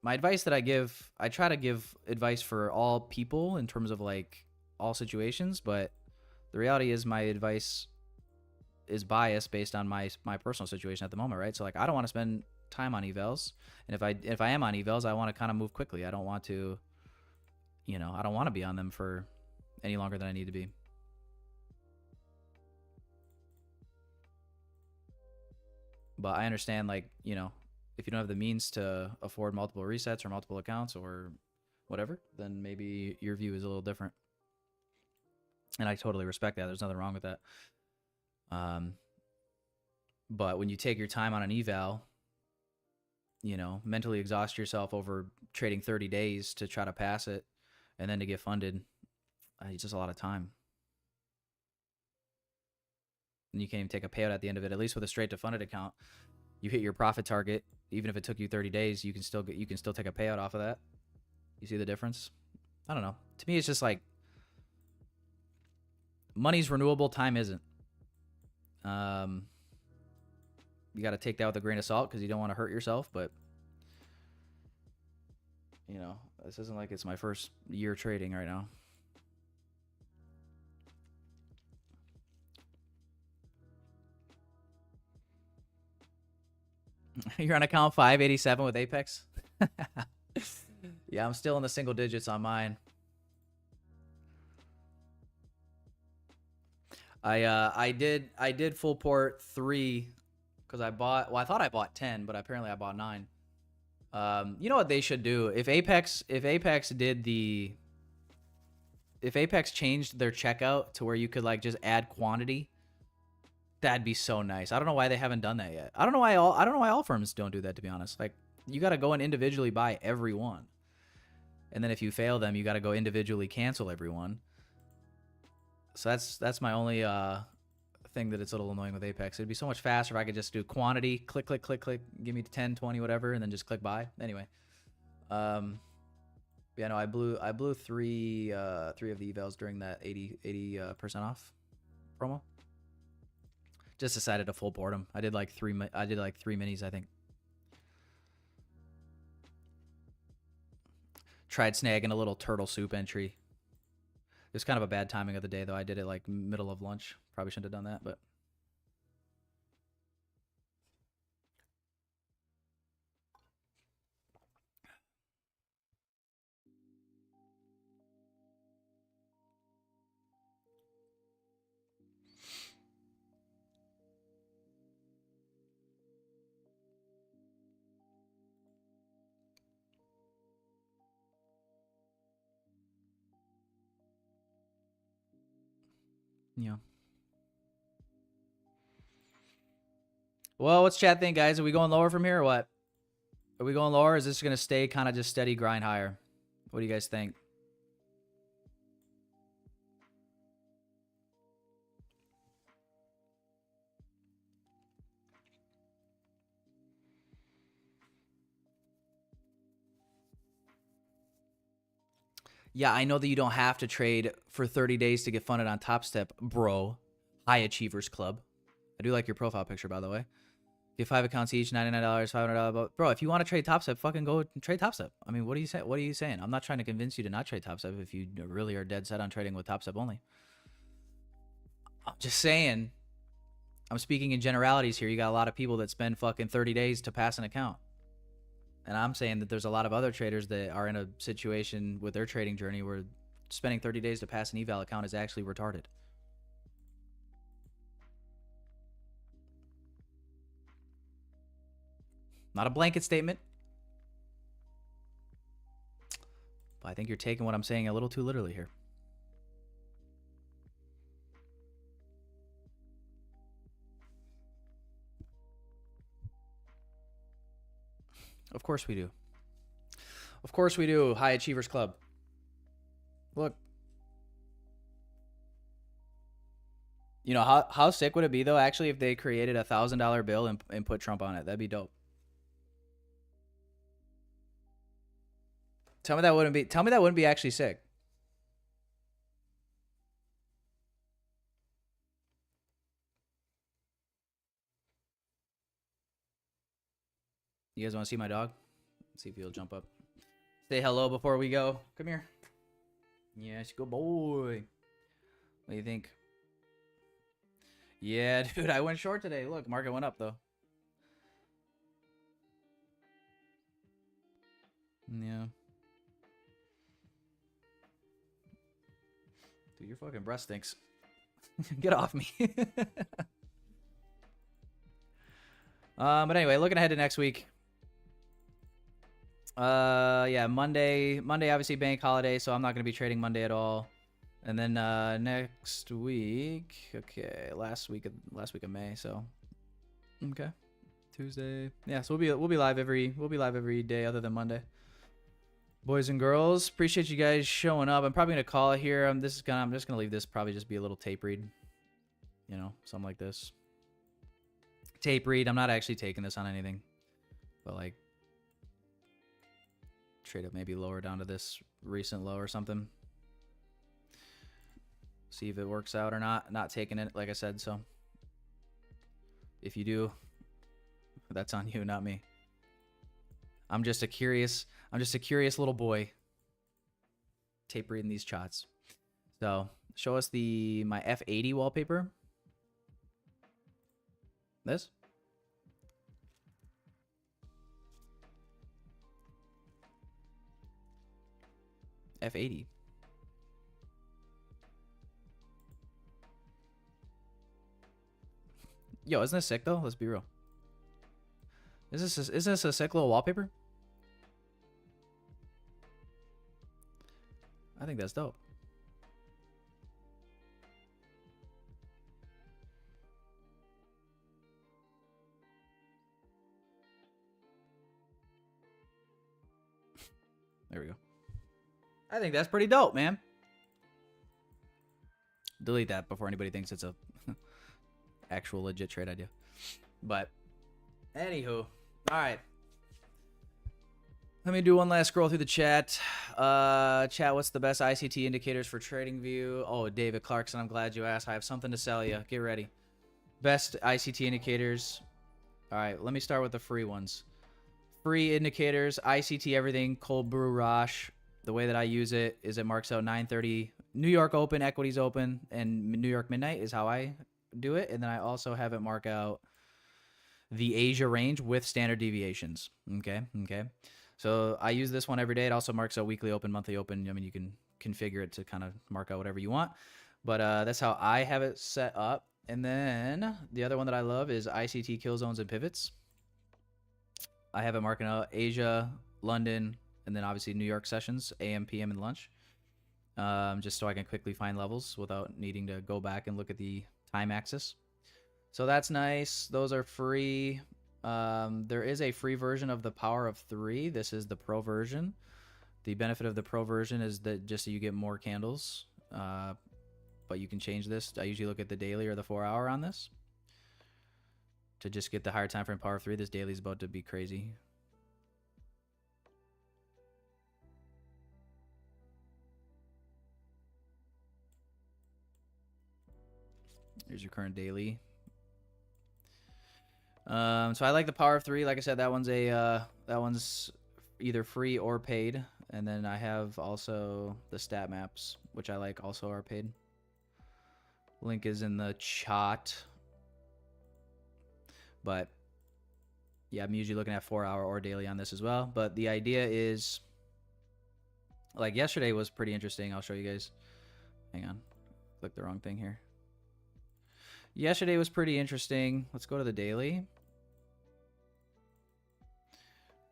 that I give, I try to give advice for all people in terms of like all situations, but the reality is my advice is biased based on my personal situation at the moment, right? So like I don't want to spend time on evals, and if I am on evals, I want to kind of move quickly. I don't want to, you know, I don't want to be on them for any longer than I need to be. But I understand, like, you know, if you don't have the means to afford multiple resets or multiple accounts or whatever, then maybe your view is a little different. And I totally respect that. There's nothing wrong with that. But when you take your time on an eval, you know, mentally exhaust yourself over trading 30 days to try to pass it and then to get funded, it's just a lot of time. And you can't even take a payout at the end of it. At least with a straight to funded account, you hit your profit target. Even if it took you 30 days, you can still take a payout off of that. You see the difference? I don't know. To me, it's just like money's renewable, time isn't. You got to take that with a grain of salt because you don't want to hurt yourself. But you know, this isn't like it's my first year trading right now. You're on account 587 with Apex? Yeah, I'm still in the single digits on mine. I did full port 3 because I thought I bought 10, but apparently I bought 9. You know what they should do? If Apex changed their checkout to where you could like just add quantity, that'd be so nice. I don't know why they haven't done that yet. I don't know why all firms don't do that, to be honest. Like, you got to go and individually buy every one. And then if you fail them, you got to go individually cancel every one. So that's my only thing that it's a little annoying with Apex. It'd be so much faster if I could just do quantity, click, click, click, click, give me 10, 20, whatever, and then just click buy. Anyway. Yeah, no, I blew three of the evals during that 80% off promo. Just decided to full board them. I did like three minis, I think. Tried snagging a little turtle soup entry. It was kind of a bad timing of the day, though. I did it like middle of lunch. Probably shouldn't have done that, but. Yeah. Well, what's chat think, guys? Are we going lower from here or what? Are we going lower? Or is this going to stay kind of just steady grind higher? What do you guys think? Yeah, I know that you don't have to trade for 30 days to get funded on Top Step, bro. High Achievers Club. I do like your profile picture, by the way. Get 5 accounts each, $99, $500. Bro, if you want to trade Top Step, fucking go and trade Top Step. I mean, what are you saying? What are you saying? I'm not trying to convince you to not trade Top Step if you really are dead set on trading with Top Step only. I'm just saying. I'm speaking in generalities here. You got a lot of people that spend fucking 30 days to pass an account. And I'm saying that there's a lot of other traders that are in a situation with their trading journey where spending 30 days to pass an eval account is actually retarded. Not a blanket statement. But I think you're taking what I'm saying a little too literally here. Of course we do. Of course we do, High Achievers Club. Look. You know, how sick would it be, though, actually, if they created a $1,000 bill and put Trump on it? That'd be dope. Tell me that wouldn't be actually sick. You guys want to see my dog? Let's see if he'll jump up. Say hello before we go. Come here. Yes, good boy. What do you think? Yeah, dude, I went short today. Look, market went up, though. Yeah. Dude, your fucking breath stinks. Get off me. But anyway, looking ahead to next week. Yeah, Monday obviously bank holiday, so I'm not going to be trading Monday at all. And then next week, okay, last week of May, so okay. Tuesday. Yeah, so we'll be live every day other than Monday. Boys and girls, appreciate you guys showing up. I'm probably going to call it here. I'm just going to leave this probably just be a little tape read. You know, something like this. Tape read. I'm not actually taking this on anything. But like trade it maybe lower down to this recent low or something. See if it works out or not. Not taking it, like I said, so if you do, that's on you, not me. I'm just a curious little boy tape reading these charts. So show us my F80 wallpaper. This. F80. Yo, isn't this sick though? Let's be real. Is this a sick little wallpaper? I think that's dope. There we go. I think that's pretty dope, man. Delete that before anybody thinks it's a actual legit trade idea. But anywho, all right. Let me do one last scroll through the chat. Chat, what's the best ICT indicators for TradingView? Oh, David Clarkson, I'm glad you asked. I have something to sell you. Get ready. Best ICT indicators. All right, let me start with the free ones. Free indicators, ICT everything, cold brew Rosh. The way that I use it is it marks out 9:30 New York Open, equities open, and New York midnight is how I do it. And then I also have it mark out the Asia range with standard deviations. Okay. So I use this one every day. It also marks out weekly open, monthly open. I mean, you can configure it to kind of mark out whatever you want. But that's how I have it set up. And then the other one that I love is ICT kill zones and pivots. I have it marking out Asia, London, and then obviously New York sessions, AM, PM, and lunch. Just so I can quickly find levels without needing to go back and look at the time axis. So that's nice. Those are free. There is a free version of the Power of 3. This is the Pro version. The benefit of the Pro version is that just so you get more candles. But you can change this. I usually look at the daily or the 4-hour on this to just get the higher time frame Power of 3. This daily is about to be crazy. Here's your current daily. So I like the Power of 3. Like I said, that one's either free or paid. And then I have also the stat maps, which I like also are paid. Link is in the chat. But yeah, I'm usually looking at 4-hour or daily on this as well. But the idea is, like yesterday was pretty interesting. I'll show you guys. Hang on. Click the wrong thing here. Yesterday was pretty interesting. Let's go to the daily.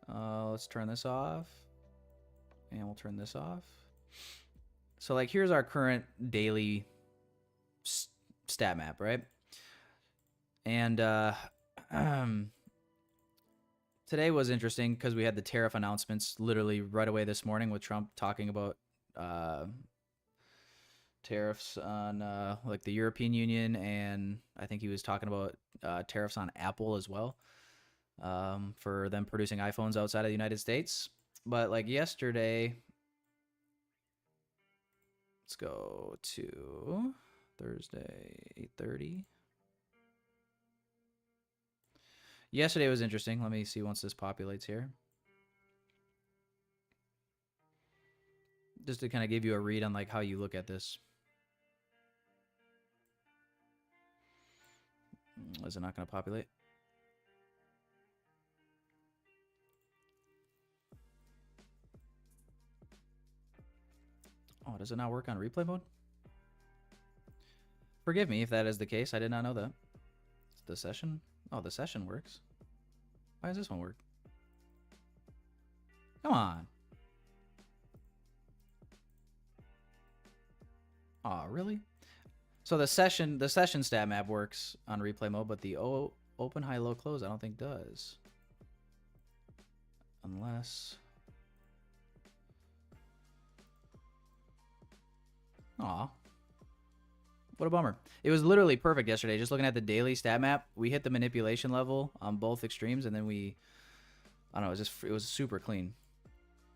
Let's turn this off. And we'll turn this off. So like here's our current daily stat map, right? And today was interesting because we had the tariff announcements literally right away this morning with Trump talking about tariffs on like the European Union, and I think he was talking about tariffs on Apple as well, for them producing iPhones outside of the United States. But like yesterday, let's go to Thursday, 8:30. Yesterday was interesting. Let me see once this populates here. Just to kind of give you a read on like how you look at this. Is it not going to populate? Oh, does it not work on replay mode? Forgive me if that is the case. I did not know that. The session? Oh, the session works. Why does this one work? Come on. Oh, really? So the session stat map works on replay mode, but the open, high, low, close I don't think does. Unless... Aw. What a bummer. It was literally perfect yesterday. Just looking at the daily stat map, we hit the manipulation level on both extremes, and then I don't know, it was super clean.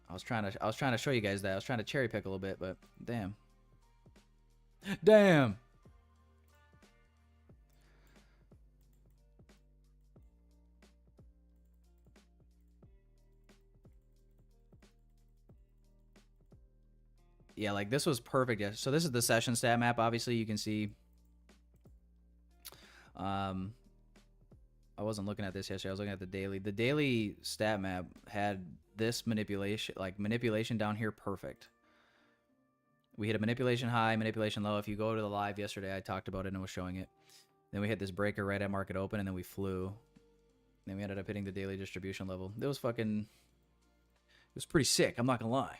I was trying to show you guys that. I was trying to cherry pick a little bit, but damn. Damn. Yeah, like this was perfect. Yeah. So this is the session stat map. Obviously, you can see. I wasn't looking at this yesterday. I was looking at the daily. The daily stat map had this manipulation down here perfect. We hit a manipulation high, manipulation low. If you go to the live yesterday, I talked about it and was showing it. Then we hit this breaker right at market open, and then we flew. Then we ended up hitting the daily distribution level. It was pretty sick. I'm not gonna lie.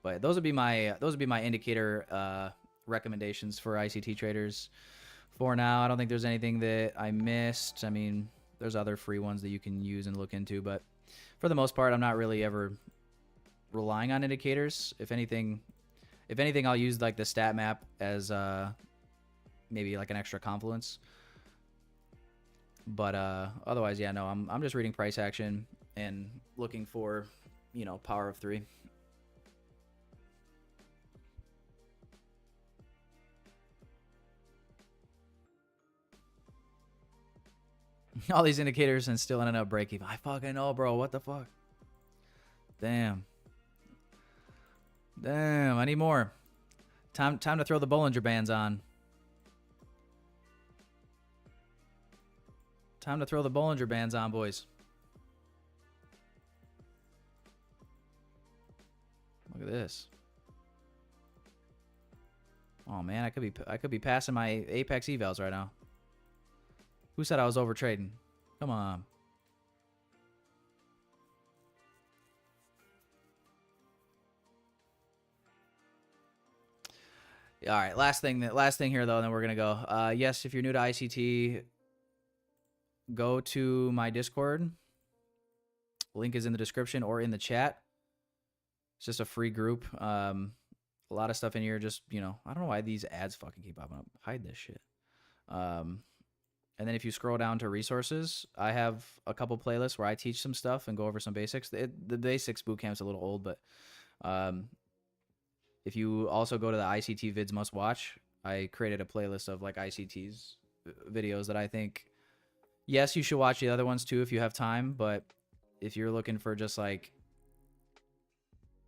But those would be my indicator recommendations for ICT traders for now. I don't think there's anything that I missed. I mean, there's other free ones that you can use and look into, but for the most part, I'm not really ever relying on indicators. If anything, I'll use like the stat map as maybe like an extra confluence. But otherwise, yeah, no, I'm just reading price action and looking for, power of 3. All these indicators and still ended up break even. I fucking know, bro. What the fuck? Damn. Damn, I need more. Time to throw the Bollinger Bands on. Time to throw the Bollinger Bands on, boys. Look at this. Oh man, I could be passing my Apex evals right now. Who said I was over trading? Come on. All right, last thing here though, and then we're gonna go. Yes, if you're new to ICT, go to my Discord. Link is in the description or in the chat. It's just a free group. A lot of stuff in here. Just I don't know why these ads fucking keep popping up. Hide this shit. And then if you scroll down to resources, I have a couple playlists where I teach some stuff and go over some basics. The basics bootcamp's a little old, but if you also go to the ICT vids must watch, I created a playlist of like ICT's videos that I think, yes, you should watch the other ones too if you have time, but if you're looking for just like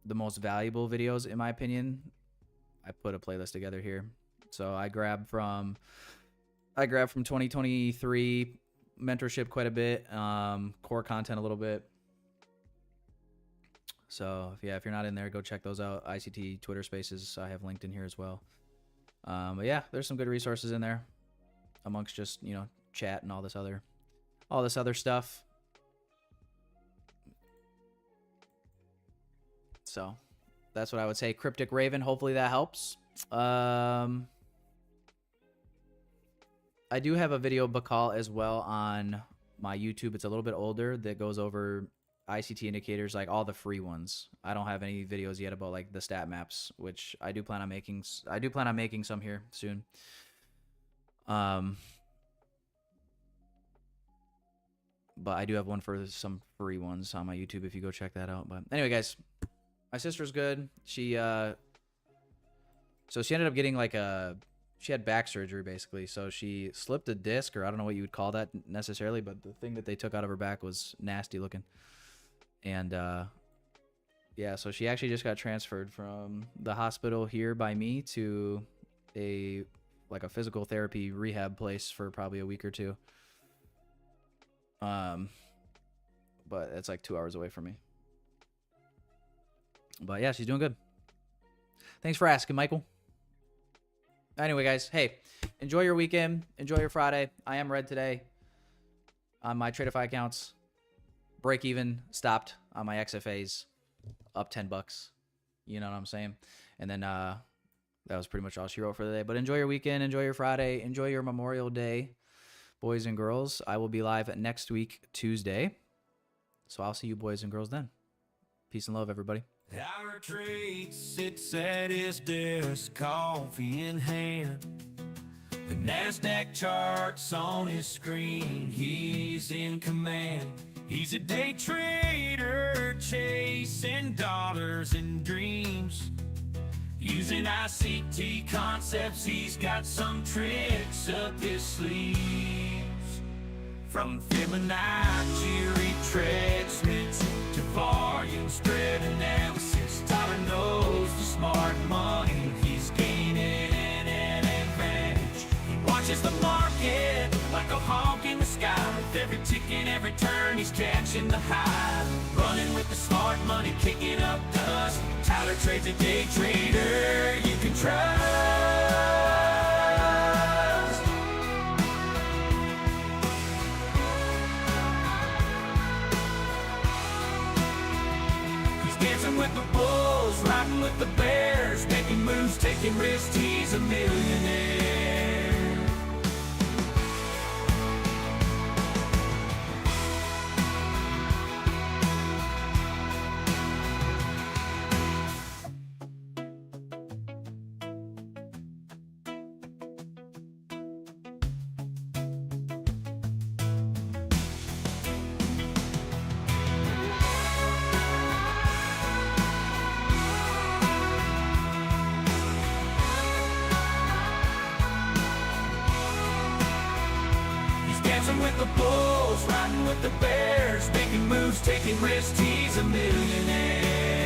the most valuable videos, in my opinion, I put a playlist together here. So I grabbed from 2023 mentorship quite a bit, core content a little bit. So yeah, if you're not in there, go check those out. ICT Twitter Spaces I have linked in here as well. But yeah, there's some good resources in there, amongst just chat and all this other stuff. So that's what I would say. Cryptic Raven. Hopefully that helps. I do have a video Bakal as well on my YouTube. It's a little bit older that goes over ICT indicators, like all the free ones. I don't have any videos yet about like the stat maps, which I do plan on making. I do plan on making some here soon. But I do have one for some free ones on my YouTube if you go check that out. But anyway, guys, my sister's good. So she ended up getting like she had back surgery basically. So she slipped a disc, or I don't know what you would call that necessarily, but the thing that they took out of her back was nasty looking. And yeah, so she actually just got transferred from the hospital here by me to a physical therapy rehab place for probably a week or two. But it's like 2 hours away from me. But yeah, she's doing good. Thanks for asking, Michael. Anyway, guys, hey, enjoy your weekend. Enjoy your Friday. I am red today on my Tradeify accounts. Break even stopped on my XFAs, up $10. You know what I'm saying? And then that was pretty much all she wrote for the day. But enjoy your weekend. Enjoy your Friday. Enjoy your Memorial Day, boys and girls. I will be live next week, Tuesday. So I'll see you boys and girls then. Peace and love, everybody. Our trade sits at his desk, coffee in hand. The NASDAQ charts on his screen, he's in command. He's a day trader, chasing dollars and dreams. Using ICT concepts, he's got some tricks up his sleeves. From Fibonacci retracement to volume spread analysis, Tyler knows the smart money. He's gaining an advantage. He watches the market like a hawk in the sky. With every tick and every turn, he's catching the high. Running with the smart money, kicking up dust. Tyler trades a day trader you can trust. Dancing with the bulls, riding with the bears, making moves, taking risks, he's a millionaire. With the bulls, riding with the bears, making moves, taking risks, he's a millionaire.